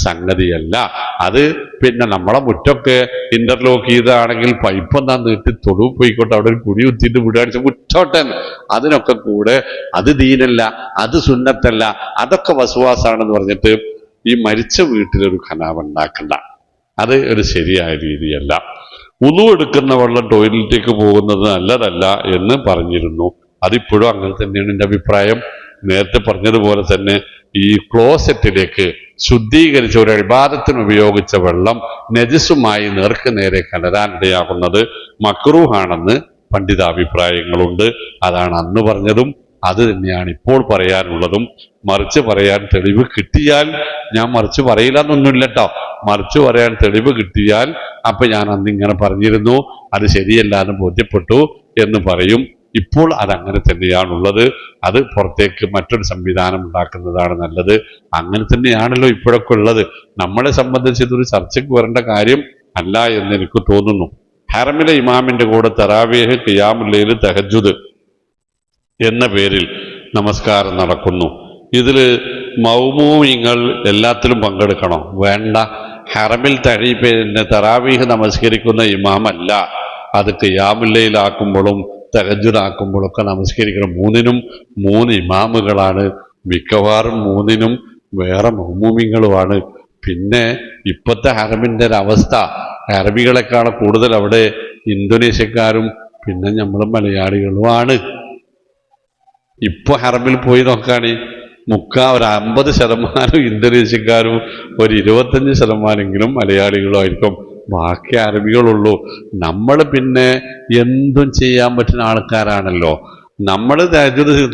സംഗതിയല്ല. അത് പിന്നെ നമ്മളെ മുറ്റൊക്കെ ഇന്റർലോക്ക് ചെയ്താണെങ്കിൽ പൈപ്പ് എന്താ നീട്ടി തൊടു പോയിക്കോട്ടെ, അവിടെ ഒരു കുടി കുത്തിയിട്ട് വിടാടിച്ച് മുറ്റോട്ടെ. അതിനൊക്കെ കൂടെ അത് ദീനല്ല, അത് സുന്നത്തല്ല, അതൊക്കെ വസുവാസാണെന്ന് പറഞ്ഞിട്ട് ഈ മരിച്ച വീട്ടിലൊരു ഖനാവ് ഉണ്ടാക്കണ്ട. അത് ഒരു ശരിയായ രീതിയല്ല. ഉളു എടുക്കുന്ന വെള്ളം ടോയ്ലറ്റിലേക്ക് പോകുന്നത് നല്ലതല്ല എന്ന് പറഞ്ഞിരുന്നു. അതിപ്പോഴും അങ്ങനെ തന്നെയാണ് എൻ്റെ അഭിപ്രായം. നേരത്തെ പറഞ്ഞതുപോലെ തന്നെ ഈ ക്ലോസറ്റിലേക്ക് ശുദ്ധീകരിച്ച ഒരു ഇബാദത്തിന് ഉപയോഗിച്ച വെള്ളം നജസുമായി നേർക്ക് നേരെ കലരാനിടയാകുന്നത് മക്റൂഹാണെന്ന് പണ്ഡിതാഭിപ്രായങ്ങളുണ്ട്. അതാണ് അന്ന് പറഞ്ഞതും അത് തന്നെയാണ് ഇപ്പോൾ പറയാനുള്ളതും. മറിച്ച് പറയാൻ തെളിവ് കിട്ടിയാൽ, ഞാൻ മറിച്ച് പറയില്ല എന്നൊന്നുമില്ല കേട്ടോ, മറിച്ച് പറയാൻ തെളിവ് കിട്ടിയാൽ അപ്പൊ ഞാൻ അന്ന് ഇങ്ങനെ പറഞ്ഞിരുന്നു, അത് ശരിയല്ലാന്ന് ബോധ്യപ്പെട്ടു എന്ന് പറയും. ഇപ്പോൾ അതങ്ങനെ തന്നെയാണുള്ളത്. അത് പുറത്തേക്ക് മറ്റൊരു സംവിധാനം ഉണ്ടാക്കുന്നതാണ് നല്ലത്. അങ്ങനെ തന്നെയാണല്ലോ ഇപ്പോഴൊക്കെ ഉള്ളത്. നമ്മളെ സംബന്ധിച്ച് ഇതൊരു ചർച്ചയ്ക്ക് വരേണ്ട കാര്യം അല്ല എന്ന് എനിക്ക് തോന്നുന്നു. ഹറമിലെ ഇമാമിന്റെ കൂടെ തറാവീഹ്, ഖിയാമുൽ ലൈൽ, തഹജ്ജുദ് എന്ന പേരിൽ നമസ്കാരം നടക്കുന്നു. ഇതില് മൗമൂമിങ്ങൾ എല്ലാത്തിലും പങ്കെടുക്കണോ? വേണ്ട. ഹറമിൽ പിന്നെ തറാവീഹ് നമസ്കരിക്കുന്ന ഇമാമല്ല, അത് ഖിയാമുൽ ലൈൽ ആക്കുമ്പോഴും തഹജ്ജുദ് ആക്കുമ്പോഴൊക്കെ നമസ്കരിക്കണം. 3-നും 3 ഇമാമുകളാണ്, മിക്കവാറും 3-നും വേറെ മൗമൂമിങ്ങളുമാണ്. പിന്നെ ഇപ്പോഴത്തെ ഹറമിന്റെ ഒരവസ്ഥ, അറബികളെക്കാൾ കൂടുതൽ അവിടെ ഇന്തോനേഷ്യക്കാരും പിന്നെ നമ്മൾ മലയാളികളുമാണ്. ഇപ്പൊ ഹറമിൽ പോയി നോക്കാണ്, ഒരു 50% ഇന്തോനേഷ്യക്കാരും ഒരു 25% മലയാളികളും ആയിരിക്കും. ബാക്കി അറബികളുള്ളൂ. നമ്മൾ പിന്നെ എന്തും ചെയ്യാൻ പറ്റുന്ന ആൾക്കാരാണല്ലോ. നമ്മൾ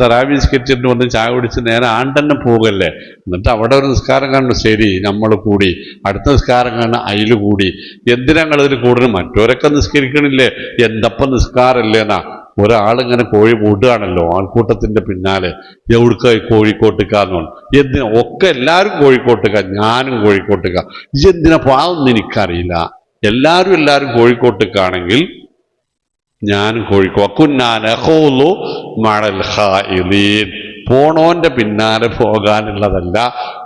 തറാവീഹ് നിസ്കരിച്ചിട്ട് വന്ന് ചായ കുടിച്ച് നേരെ ആണ്ടന്നെ പോകല്ലേ. എന്നിട്ട് അവിടെ ഒരു നിസ്കാരം കാണുന്നു, ശരി നമ്മൾ കൂടി, അടുത്ത നിസ്കാരം കാണുന്ന അതിൽ കൂടി. എന്തിനാ ഞങ്ങളിതിൽ കൂടുതൽ? മറ്റവരൊക്കെ നിസ്കരിക്കണില്ലേ, എന്തപ്പം നിസ്കാരല്ലേന്നാ ഒരാളിങ്ങനെ കോഴി മൂടുകയാണല്ലോ ആൾക്കൂട്ടത്തിന്റെ പിന്നാലെ. എവിടുക്കായി കോഴിക്കോട്ടുകാന്ന് എന്തിനാ? ഒക്കെ എല്ലാവരും കോഴിക്കോട്ടുക, ഞാനും കോഴിക്കോട്ടുക. എന്തിനാ പാവൊന്നും എനിക്കറിയില്ല. എല്ലാവരും കോഴിക്കോട്ടുകാണെങ്കിൽ ഞാനും പോണോന്റെ പിന്നാലെ പോകാനുള്ളതല്ല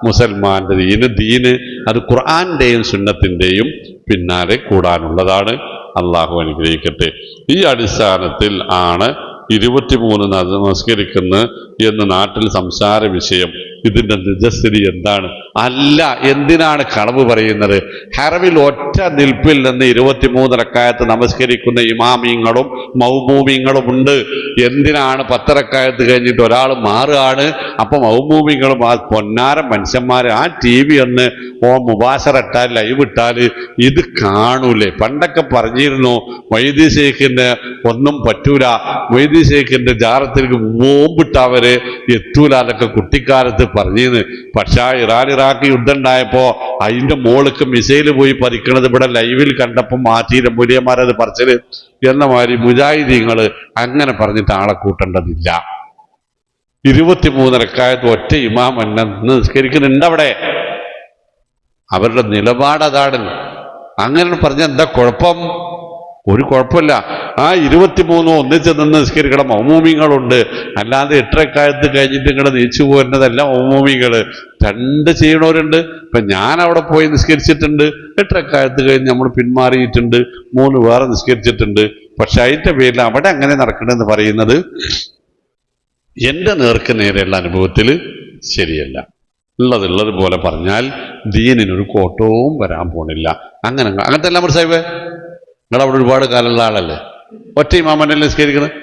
മുസൽമാന്റെ ദീന്. അത് ഖുർആന്റെയും സുന്നത്തിന്റെയും പിന്നാലെ കൂടാനുള്ളതാണ്. അള്ളാഹു അനുഗ്രഹിക്കട്ടെ. ഈ അടിസ്ഥാനത്തിൽ ആണ് 23 നമസ്കരിക്കുന്നു എന്ന് നാട്ടിൽ സംസാര വിഷയം. ഇതിന്റെ നിജസ്ഥിതി എന്താണ്? അല്ല, എന്തിനാണ് കളവ് പറയുന്നത്? ഹറമിൽ ഒറ്റ നിൽപ്പിൽ നിന്ന് 23 റക്അത്ത് നമസ്കരിക്കുന്ന ഇമാമിങ്ങളും മൗമൂമിങ്ങളും ഉണ്ട്. എന്തിനാണ് 10 റക്അത്ത് കഴിഞ്ഞിട്ട് ഒരാൾ മാറുകയാണ്? അപ്പം മൗമൂമിങ്ങളും ആ പൊന്നാര മനുഷ്യന്മാർ ആ TV ഒന്ന് മുബാശറ ഇട്ടാൽ ലൈവ് ഇട്ടാൽ ഇത് കാണൂലേ? പണ്ടൊക്കെ പറഞ്ഞിരുന്നു മൊയ്‌ദി ശൈഖിന് ഒന്നും പറ്റൂല, മൊയ്‌ദി ശൈഖിന്റെ ജാറത്തിലേക്ക് ബോംബിട്ടവര് എത്തൂല എന്നൊക്കെ കുട്ടിക്കാലത്ത് പറഞ്ഞിരുന്നു. പക്ഷെ ഇറാഖ് യുദ്ധം ഉണ്ടായപ്പോ അതിന്റെ മോൾക്ക് മിസൈല് പോയി പറിക്കണത് ഇവിടെ ലൈവിൽ കണ്ടപ്പം മാറ്റിയില്ല മുരിയന്മാരത് പറിച്ചത് എന്ന മാതിരി മുജാഹിദീങ്ങള് അങ്ങനെ പറഞ്ഞിട്ട് ആളെ കൂട്ടേണ്ടതില്ല. 23 റക്അത്ത് ഒറ്റ ഇമാം എന്നെ നിസ്കരിക്കുന്നുണ്ട് അവിടെ. അവരുടെ നിലപാട് അതാണ്. അങ്ങനെ പറഞ്ഞ എന്താ കുഴപ്പം? ഒരു കുഴപ്പമില്ല. ആ 23 ഒന്നിച്ച് നിന്ന് നിസ്കരിക്കണം മൗമൂമിങ്ങളുണ്ട്. അല്ലാതെ 8 റക്അത്ത് കഴിഞ്ഞിട്ട് ഇങ്ങടെ നീച്ചു പോരുന്നതല്ല മൗമൂമികള്. 2 ചെയ്യണവരുണ്ട്. ഇപ്പൊ ഞാൻ അവിടെ പോയി നിസ്കരിച്ചിട്ടുണ്ട്, 8 റക്അത്ത് കഴിഞ്ഞ് നമ്മൾ പിന്മാറിയിട്ടുണ്ട്, 3 വേറെ നിസ്കരിച്ചിട്ടുണ്ട്. പക്ഷെ അതിന്റെ പേരിൽ അവിടെ അങ്ങനെ നടക്കണമെന്ന് പറയുന്നത് എന്റെ നേർക്ക് നേരെയുള്ള അനുഭവത്തിൽ ശരിയല്ല. ഉള്ളത് പോലെ പറഞ്ഞാൽ ദീനിനൊരു കോട്ടവും വരാൻ പോണില്ല. അങ്ങനത്തെ എല്ലാം സാഹിബ് നിങ്ങളവിടെ ഒരുപാട് കാലമുള്ള ആളല്ലേ, ഒറ്റ ഇമാമനെ നിസ്കരിക്കുന്നത്?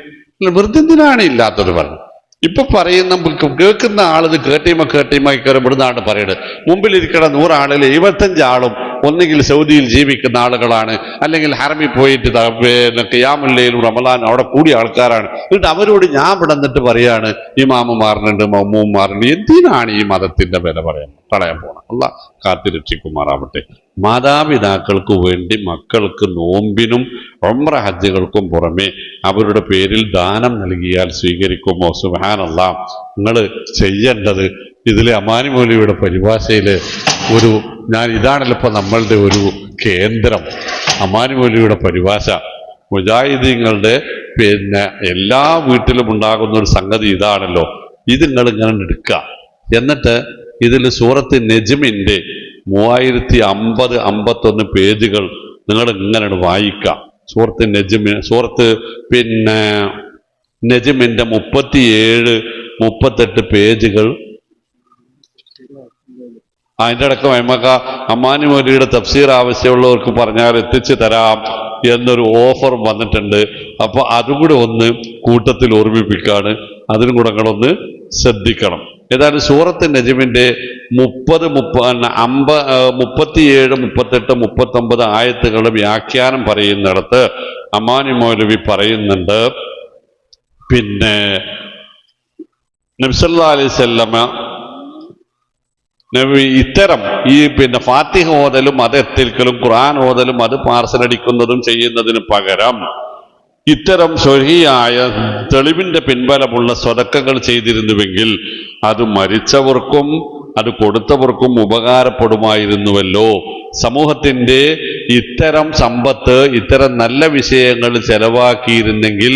വെറുതെ എന്തിനാണ് ഇല്ലാത്തത് പറഞ്ഞു. ഇപ്പൊ പറയുന്ന കേൾക്കുന്ന ആളിത് കേട്ടീമ കയറി ഇവിടുന്നാണ് പറയുന്നത്. മുമ്പിലിരിക്കുന്ന 100 ആളിൽ 75 ആളും ഒന്നുകിൽ സൗദിയിൽ ജീവിക്കുന്ന ആളുകളാണ്, അല്ലെങ്കിൽ ഹറമിൽ പോയിട്ട് ഖിയാമുൽ ലൈലും റമളാൻ അവിടെ കൂടിയ ആൾക്കാരാണ്. എന്നിട്ട് അവരോട് ഞാൻ ഇവിടെ നിന്നിട്ട് പറയാണ് ഇമാമ് മാറുന്നുണ്ട് മൗമൂം മാറുന്നുണ്ട്. എന്തിനാണ് ഈ മതത്തിന്റെ വില കളയാൻ പോണം? അല്ലാഹ് കാത്തിരക്ഷിക്കുമാറാവട്ടെ. മാതാപിതാക്കൾക്ക് വേണ്ടി മക്കൾക്ക് നോമ്പിനും ഉംറ ഹജ്ജുകൾക്കും പുറമെ അവരുടെ പേരിൽ ദാനം നൽകിയാൽ സ്വീകരിക്കുമോ? സുബ്ഹാനല്ലാഹ്. നിങ്ങൾ ചെയ്യേണ്ടത് ഇതിലെ അമാനി മൗലവിയുടെ പരിഭാഷയില് ഇതാണല്ലോ ഇപ്പൊ നമ്മളുടെ ഒരു കേന്ദ്രം. അമാനി മൗലവിയുടെ പരിഭാഷ മുജാഹിദീങ്ങളുടെ എല്ലാ വീട്ടിലും ഉണ്ടാകുന്ന ഒരു സംഗതി ഇതാണല്ലോ. ഇത് നിങ്ങൾ ഇങ്ങനെ എടുക്കുക, എന്നിട്ട് ഇതിൽ സൂറത്ത് നജ്മിന്റെ 3050-51 പേജുകൾ നിങ്ങൾ ഇങ്ങനെ വായിക്കാം. സൂറത്ത് നജ്മിന്റെ 37-38 പേജുകൾ. അതിൻ്റെ അടക്കം അമ്മാനി മൗലവിയുടെ തഫ്സീർ ആവശ്യമുള്ളവർക്ക് പറഞ്ഞാൽ എത്തിച്ചു തരാം എന്നൊരു ഓഫർ വന്നിട്ടുണ്ട്. അപ്പൊ അതും കൂടെ ഒന്ന് കൂട്ടത്തിൽ ഓർമ്മിപ്പിക്കാണ്. അതിനും കൂടെ നിങ്ങളൊന്ന് ശ്രദ്ധിക്കണം. ഏതായാലും സൂറത്ത് നജ്മിന്റെ 37, 38, 39 ആയത്തുകളുടെ വ്യാഖ്യാനം പറയുന്നിടത്ത് അമാനി മൗലവി പറയുന്നുണ്ട്, നബി സല്ലല്ലാഹു അലൈഹി വസല്ലമ ഇത്തരം ഈ ഫാത്തിഹ ഓതലും അത് എത്തിക്കലും ഖുർആൻ ഓതലും അത് പാർസലടിക്കുന്നതും ചെയ്യുന്നതിന് പകരം ഇത്തരം സ്വഹീയായ തെളിവിന്റെ പിൻബലമുള്ള സ്വതക്കകൾ ചെയ്തിരുന്നുവെങ്കിൽ അത് മരിച്ചവർക്കും അത് കൊടുത്തവർക്കും ഉപകാരപ്പെടുമായിരുന്നുവല്ലോ. സമൂഹത്തിന്റെ ഇത്തരം സമ്പത്ത് ഇത്തരം നല്ല വിഷയങ്ങൾ ചെലവാക്കിയിരുന്നെങ്കിൽ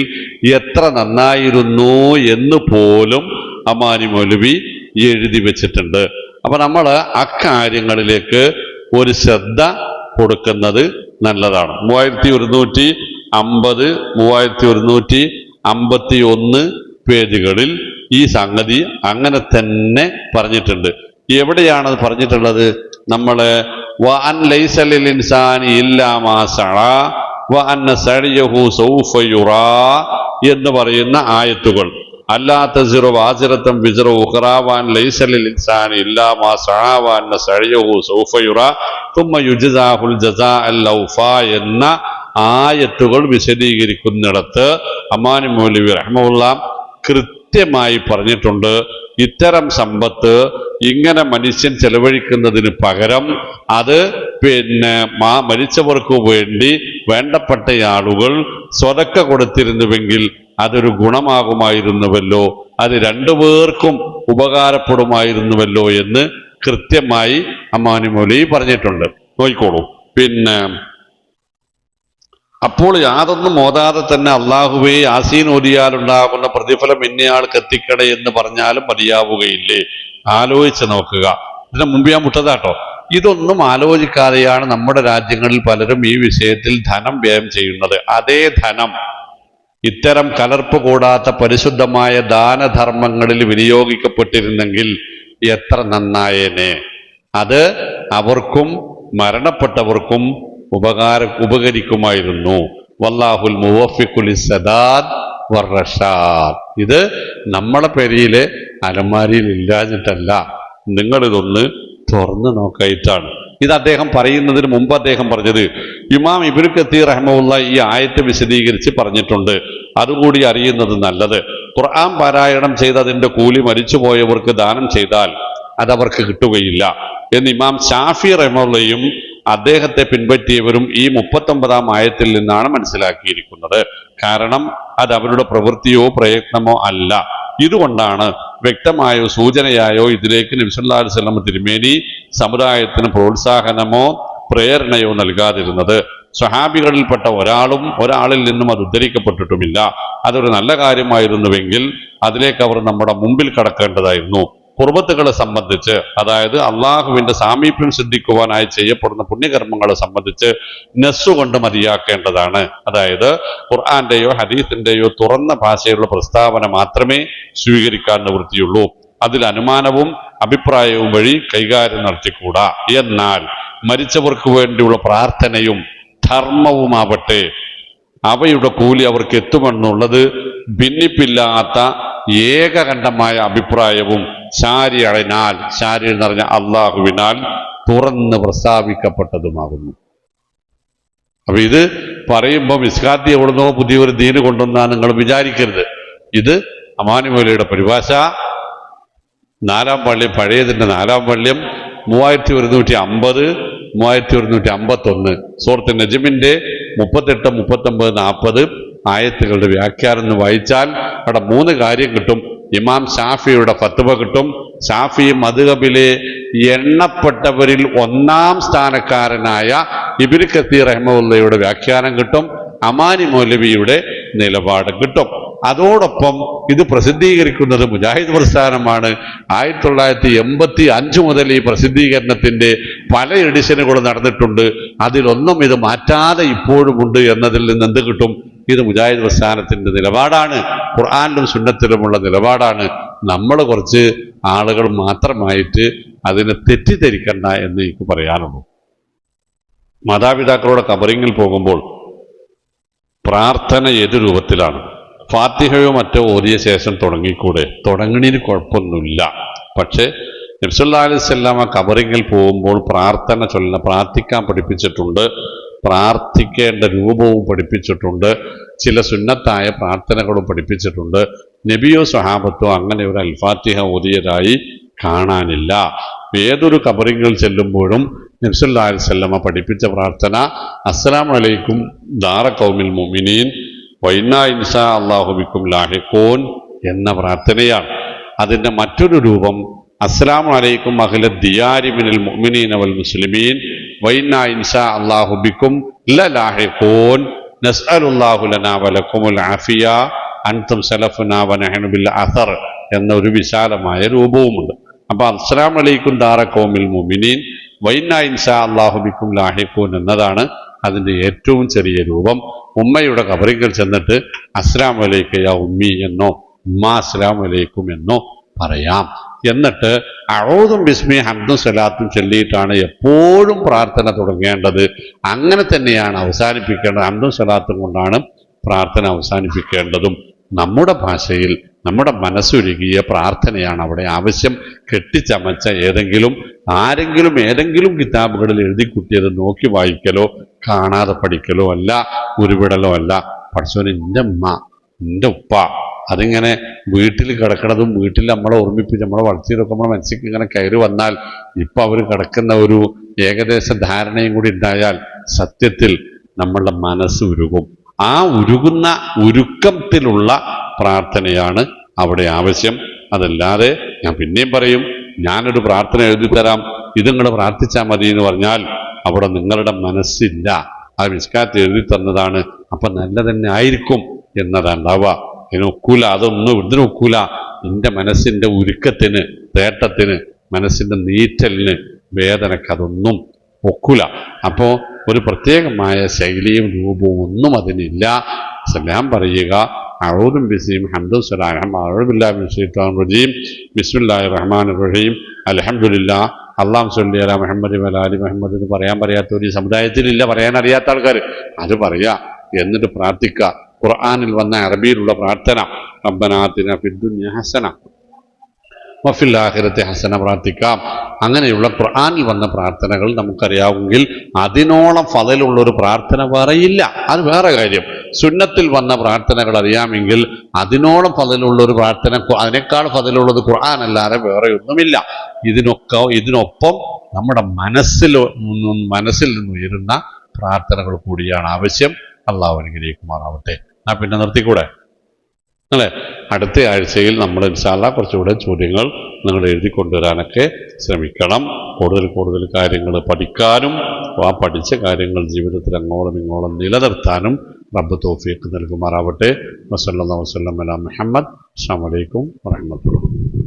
എത്ര നന്നായിരുന്നു എന്ന് പോലും അമാനി മൗലവി എഴുതി വെച്ചിട്ടുണ്ട്. അപ്പൊ നമ്മൾ അക്കാര്യങ്ങളിലേക്ക് ഒരു ശ്രദ്ധ കൊടുക്കുന്നത് നല്ലതാണ്. 3150, 3151 പേജുകളിൽ ഈ സംഗതി അങ്ങനെ തന്നെ പറഞ്ഞിട്ടുണ്ട്. എവിടെയാണത് പറഞ്ഞിട്ടുള്ളത്? നമ്മള് വഅൻ ലൈസ ലിൽ ഇൻസാനി ഇല്ലാ മാ സഅ വഅന്ന സഅയഹു സൗഫ യുറാ എന്ന് പറയുന്ന ആയത്തുകൾ. അല്ലാ തസിറു വാസിറത്തുൻ വിസ്റ ഉഖ്റാ വഅൻ ലൈസ ലിൽ ഇൻസാനി ഇല്ലാ മാ സഅ വഅന്ന സഅയഹു സൗഫ യുറാ തുമ്മ യുജ്സാഹുൽ ജസാഅൽ ഔഫാ എന്ന ആയത്തുകൾ വിശദീകരിക്കുന്നിടത്ത് അമാനി മൗലവി റഹ്മത്തുള്ളാഹി കൃത്യമായി പറഞ്ഞിട്ടുണ്ട്, ഇത്തരം സമ്പത്ത് ഇങ്ങനെ മനുഷ്യൻ ചെലവഴിക്കുന്നതിന് പകരം അത് മരിച്ചവർക്ക് വേണ്ടി വേണ്ടപ്പെട്ട ആളുകൾ സ്വതക്ക കൊടുത്തിരുന്നുവെങ്കിൽ അതൊരു ഗുണമാകുമായിരുന്നുവല്ലോ, അത് രണ്ടുപേർക്കും ഉപകാരപ്പെടുമായിരുന്നുവല്ലോ എന്ന് കൃത്യമായി അമ്മാനി മൗലവി പറഞ്ഞിട്ടുണ്ട്. നോക്കിക്കോളൂ. അപ്പോൾ യാതൊന്നും ഓതാതെ തന്നെ അള്ളാഹുവേ യാസീൻ ഓതിയാലുണ്ടാകുന്ന പ്രതിഫലം ഇന്നയാൾക്ക് എത്തിക്കണേ എന്ന് പറഞ്ഞാലും മതിയാവുകയില്ലേ? ആലോചിച്ച് നോക്കുക. ഇതിന് മുമ്പ് ഞാൻ വിട്ടതാട്ടോ. ഇതൊന്നും ആലോചിക്കാതെയാണ് നമ്മുടെ രാജ്യങ്ങളിൽ പലരും ഈ വിഷയത്തിൽ ധനം വ്യയം ചെയ്യുന്നത്. അതേ ധനം ഇത്തരം കലർപ്പ് കൂടാത്ത പരിശുദ്ധമായ ദാനധർമ്മങ്ങളിൽ വിനിയോഗിക്കപ്പെട്ടിരുന്നെങ്കിൽ എത്ര നന്നായേനെ. അത് അവർക്കും മരണപ്പെട്ടവർക്കും ഉപകരിക്കുമായിരുന്നു. വല്ലാഹുൽ മുവഫിഖു ലിസ്സദാദ് വർറഷാദ്. ഇത് നമ്മളെ പെരിയിലെ അലമാരിയിൽ ഇല്ലാഞ്ഞിട്ടല്ല, നിങ്ങളിതൊന്ന് തുറന്നു നോക്കായിട്ടാണ്. ഇത് അദ്ദേഹം പറയുന്നതിന് മുമ്പ് അദ്ദേഹം പറഞ്ഞത് ഇമാം ഇബ്നു കത്തീർ റഹ്മഹുള്ള ഈ ആയത്ത് വിശദീകരിച്ച് പറഞ്ഞിട്ടുണ്ട്. അതുകൂടി അറിയുന്നത് നല്ലത്. ഖുർആൻ പാരായണം ചെയ്ത് അതിന്റെ കൂലി മരിച്ചുപോയവർക്ക് ദാനം ചെയ്താൽ അതവർക്ക് കിട്ടുകയില്ല എന്ന് ഇമാം ഷാഫി റഹ്മഹുള്ളയും അദ്ദേഹത്തെ പിൻപറ്റിയവരും ഈ 39-ാം ആയത്തിൽ നിന്നാണ് മനസ്സിലാക്കിയിരിക്കുന്നത്. കാരണം അത് അവരുടെ പ്രവൃത്തിയോ പ്രയത്നമോ അല്ല. ഇതുകൊണ്ടാണ് വ്യക്തമായോ സൂചനയായോ ഇതിലേക്ക് നബി സല്ലല്ലാഹു അലൈഹി വസല്ലം തിരുമേനി സമുദായത്തിന് പ്രോത്സാഹനമോ പ്രേരണയോ നൽകാതിരുന്നത്. സ്വഹാബികളിൽപ്പെട്ട ഒരാളിൽ നിന്നും അത് ഉദ്ധരിക്കപ്പെട്ടിട്ടുമില്ല. അതൊരു നല്ല കാര്യമായിരുന്നുവെങ്കിൽ അതിലേക്ക് അവർ നമ്മുടെ മുമ്പിൽ കടക്കേണ്ടതായിരുന്നു. ഖുർബത്തുകളെ സംബന്ധിച്ച്, അതായത് അള്ളാഹുവിന്റെ സാമീപ്യം സിദ്ധിക്കുവാനായി ചെയ്യപ്പെടുന്ന പുണ്യകർമ്മങ്ങളെ സംബന്ധിച്ച് നസ്സുകൊണ്ട് മതിയാക്കേണ്ടതാണ്. അതായത് ഖുർആന്റെയോ ഹദീസിന്റെയോ തുറന്ന ഭാഷയുള്ള പ്രസ്താവന മാത്രമേ സ്വീകരിക്കാൻ നിവൃത്തിയുള്ളൂ. അതിൽ അനുമാനവും അഭിപ്രായവും വഴി കൈകാര്യം നടത്തിക്കൂടാ. എന്നാൽ മരിച്ചവർക്ക് വേണ്ടിയുള്ള പ്രാർത്ഥനയും ധർമ്മവുമാവട്ടെ അവയുടെ കൂലി അവർക്ക് എത്തുമെന്നുള്ളത് ഭിന്നിപ്പില്ലാത്ത ഏകകണ്ഠമായ അഭിപ്രായവും ശാരി എന്ന് പറഞ്ഞ അള്ളാഹുവിനാൽ തുറന്ന് പ്രസ്താവിക്കപ്പെട്ടതുമാകുന്നു. അപ്പൊ ഇത് പറയുമ്പോൾ മിസ്കാത്തി എവിടുന്നോ പുതിയൊരു ദീന് കൊണ്ടുവന്നാ നിങ്ങൾ വിചാരിക്കരുത്. ഇത് അമാനി മൗലവിയുടെ പരിഭാഷ. 4-ാം പള്ളിയം, പഴയതിന്റെ 4-ാം പള്ളിയം 3150, 3151 സൂറത്ത് നജ്മിന്റെ 38, 39, 40 ആയത്തുകളുടെ വ്യാഖ്യാനം വായിച്ചാൽ അവിടെ 3 കാര്യം കിട്ടും. ഇമാം ഷാഫിയുടെ ഫത്വ കിട്ടും. ഷാഫി മദ്ഹബിലെ എണ്ണപ്പെട്ടവരിൽ 1-ാം സ്ഥാനക്കാരനായ ഇബ്നു കത്തീർ റഹ്മത്തുള്ളാഹിയുടെ വ്യാഖ്യാനം കിട്ടും. അമാനി മൗലവിയുടെ നിലപാട് കിട്ടും. അതോടൊപ്പം ഇത് പ്രസിദ്ധീകരിക്കുന്നത് മുജാഹിദ് പ്രസ്ഥാനമാണ്. 1985 മുതൽ ഈ പ്രസിദ്ധീകരണത്തിന്റെ പല എഡിഷനുകൾ നടന്നിട്ടുണ്ട്. അതിലൊന്നും ഇത് മാറ്റാതെ ഇപ്പോഴുമുണ്ട് എന്നതിൽ നിന്ന് എന്ത് കിട്ടും? ഇത് മുജാഹിദ് പ്രസ്ഥാനത്തിന്റെ നിലപാടാണ്, ഖുർആനിലും സുന്നത്തിലുമുള്ള നിലപാടാണ്. നമ്മൾ കുറച്ച് ആളുകൾ മാത്രമായിട്ട് അതിനെ തെറ്റിദ്ധരിക്കണ്ട എന്ന് എനിക്ക് പറയാനുള്ളൂ. മാതാപിതാക്കളുടെ ഖബറിങ്ങിൽ പോകുമ്പോൾ പ്രാർത്ഥന ഏത് രൂപത്തിലാണ്? ഫാത്തിഹയോ മറ്റോ ഓതിയ ശേഷം തുടങ്ങിക്കൂടെ? തുടങ്ങണതിന് കുഴപ്പമൊന്നുമില്ല. പക്ഷെ നബി സല്ലല്ലാഹു അലൈഹി വസല്ലം ഖബറിങ്ങിൽ പോകുമ്പോൾ പ്രാർത്ഥിക്കാൻ പഠിപ്പിച്ചിട്ടുണ്ട്. പ്രാർത്ഥിക്കേണ്ട രൂപവും പഠിപ്പിച്ചിട്ടുണ്ട്. ചില സുന്നത്തായ പ്രാർത്ഥനകളും പഠിപ്പിച്ചിട്ടുണ്ട്. നബിയോ സ്വഹാബത്തോ അങ്ങനെ ഒരു അൽഫാത്തിഹ ഓതിയതായി കാണാനില്ല. ഏതൊരു ഖബറിങ്ങിൽ ചെല്ലുമ്പോഴും നബി സല്ലല്ലാഹു അലൈഹി വസല്ലം പഠിപ്പിച്ച പ്രാർത്ഥന അസ്സലാമു അലൈക്കും ദാറ ഖൗമിൽ മുഅ്മിനീൻ വഇന്നാ ഇൻഷാ അല്ലാഹു ബിക്കും ലാഹിഖൂൻ എന്ന പ്രാർത്ഥനയാണ്. അതിൻ്റെ മറ്റൊരു രൂപം അസ്സലാമു അലൈക്കും അഹ്ല ദിയാരി മിനൽ മുഅ്മിനീന വൽ മുസ്ലിമീൻ വഇന്നാ ഇൻഷാ അല്ലാഹു ബിക്കും ലലാഹിഖൂൻ നസ്അലുല്ലാഹു ലനാ വലക്കുമുൽ ആഫിയ അൻതും സലഫുനാ വനഹ്നു ബിൽ അസർ എന്ന ഒരു വിശാലമായ രൂപവുമുണ്ട്. അപ്പൊ അസ്സലാമു അലൈക്കും ദാറ ഖൗമിൽ മുഅ്മിനീൻ വഇന്നാ ഇൻഷാ അല്ലാഹു ബിക്കും ലാഹിഖൂൻ എന്നതാണ് അതിൻ്റെ ഏറ്റവും ചെറിയ രൂപം. ഉമ്മയുടെ ഖബറിൽ ചെന്നിട്ട് അസ്സലാമു അലൈക യാ ഉമ്മി എന്നോ ഉമ്മ അസ്സലാമു അലൈക്കും എന്നോ പറയാം. എന്നിട്ട് അഊദു ബിസ്മി ഹംദും സലാത്തും ചൊല്ലിയിട്ടാണ് എപ്പോഴും പ്രാർത്ഥന തുടങ്ങേണ്ടത്. അങ്ങനെ തന്നെയാണ് അവസാനിപ്പിക്കേണ്ടത്. ഹംദും സലാത്തും കൊണ്ടാണ് പ്രാർത്ഥന അവസാനിപ്പിക്കേണ്ടതും. നമ്മുടെ ഭാഷയിൽ നമ്മുടെ മനസ്സൊരുകിയ പ്രാർത്ഥനയാണ് അവിടെ ആവശ്യം. കെട്ടിച്ചമച്ച ആരെങ്കിലും ഏതെങ്കിലും കിതാബുകളിൽ എഴുതി കുത്തിയത് നോക്കി വായിക്കലോ കാണാതെ പഠിക്കലോ അല്ല, ഉരുവിടലോ അല്ല. പഠിച്ചവന് എൻ്റെ ഉമ്മ, എൻ്റെ ഉപ്പ, അതിങ്ങനെ വീട്ടിൽ കിടക്കണതും വീട്ടിൽ നമ്മളെ ഓർമ്മിപ്പിച്ച് നമ്മളെ വളർത്തിയതൊക്കെ നമ്മുടെ മനസ്സിലേക്ക് ഇങ്ങനെ കയറി വന്നാൽ ഇപ്പം അവർ കിടക്കുന്ന ഒരു ഏകദേശ ധാരണയും കൂടി ഉണ്ടായാൽ സത്യത്തിൽ നമ്മളുടെ മനസ്സ് ഉരുകും. ആ ഉരുക്കത്തിലുള്ള പ്രാർത്ഥനയാണ് അവിടെ ആവശ്യം. അതല്ലാതെ ഞാൻ പിന്നെയും പറയും, ഞാനൊരു പ്രാർത്ഥന എഴുതി തരാം, ഇത് നിങ്ങൾ പ്രാർത്ഥിച്ചാൽ മതി എന്ന് പറഞ്ഞാൽ അവിടെ നിങ്ങളുടെ മനസ്സില്ല. ആ മിസ്കാത്ത് എഴുതി തന്നതാണ്, അപ്പം നല്ല തന്നെ ആയിരിക്കും എന്നതുണ്ടാവുക. ഇതിനൊക്കൂല, അതൊന്നും ഇതിനൊക്കൂല. എൻ്റെ മനസ്സിൻ്റെ ഉരുക്കത്തിന്, തേട്ടത്തിന്, മനസ്സിൻ്റെ നീറ്റലിന്, വേദനക്ക് അതൊന്നും ഒക്കൂല. അപ്പോൾ ഒരു പ്രത്യേകമായ ശൈലിയും രൂപവും ഒന്നും അതിനില്ല. സലാം പറയുക, അഊദു ബിസ്മിഹിം ഹംദും സലാം അഊദു ബില്ലാഹി മിനശ് ശൈത്വാനിർ റജീം ബിസ്മില്ലാഹിർ റഹ്മാനിർ റഹീം അൽഹംദുലില്ലാഹ് അല്ലാഹു സ്വല്ലി അലാ മുഹമ്മദി വഅലാ ആലി മുഹമ്മദ് എന്ന് പറയാൻ പറയാത്ത ഒരു സമുദായത്തിലില്ല. പറയാൻ അറിയാത്ത ആൾക്കാർ അത് പറയാ. എന്നിട്ട് പ്രാർത്ഥിക്കുക. ഖുർആനിൽ വന്ന അറബിയിലുള്ള പ്രാർത്ഥന റബ്ബനാ ആതിനാ ഫിദ്ദുനിയ ഹസന വഫിൽ ആഖിറത്തി ഹസന പ്രാർത്ഥിക്കാം. അങ്ങനെയുള്ള ഖുർആനിൽ വന്ന പ്രാർത്ഥനകൾ നമുക്കറിയാമെങ്കിൽ അതിനോളം ഫളലുള്ളൊരു പ്രാർത്ഥന വേറെയില്ല. അത് വേറെ കാര്യം. സുന്നത്തിൽ വന്ന പ്രാർത്ഥനകൾ അറിയാമെങ്കിൽ അതിനോളം ഫളലുള്ളൊരു പ്രാർത്ഥന, അതിനേക്കാൾ ഫളലുള്ളത് ഖുർആൻ അല്ലാതെ വേറെ ഒന്നുമില്ല. ഇതിനൊപ്പം നമ്മുടെ മനസ്സിൽ നിന്ന് ഉയരുന്ന പ്രാർത്ഥനകൾ കൂടിയാണ് ആവശ്യം. അള്ളാഹു അനുഗ്രഹിക്കുമാറാവട്ടെ. പിന്നെ നിർത്തിക്കൂടെ അല്ലേ? അടുത്ത ആഴ്ചയിൽ നമ്മൾ ഇൻഷാ അല്ലാഹ് കുറച്ചുകൂടെ ചോദ്യങ്ങൾ നിങ്ങൾ എഴുതി കൊണ്ടുവരാനൊക്കെ ശ്രമിക്കണം. കൂടുതൽ കാര്യങ്ങൾ പഠിക്കാനും ആ പഠിച്ച കാര്യങ്ങൾ ജീവിതത്തിൽ അങ്ങോളം ഇങ്ങോളം നിലനിർത്താനും റബ്ബ് തൗഫീഖ് നൽകുമാറാവട്ടെ. വസല്ലല്ലാഹു വസല്ലം അലാ മുഹമ്മദ്. അസ്സലാമു അലൈക്കും വറഹ്മത്തുള്ളാഹി.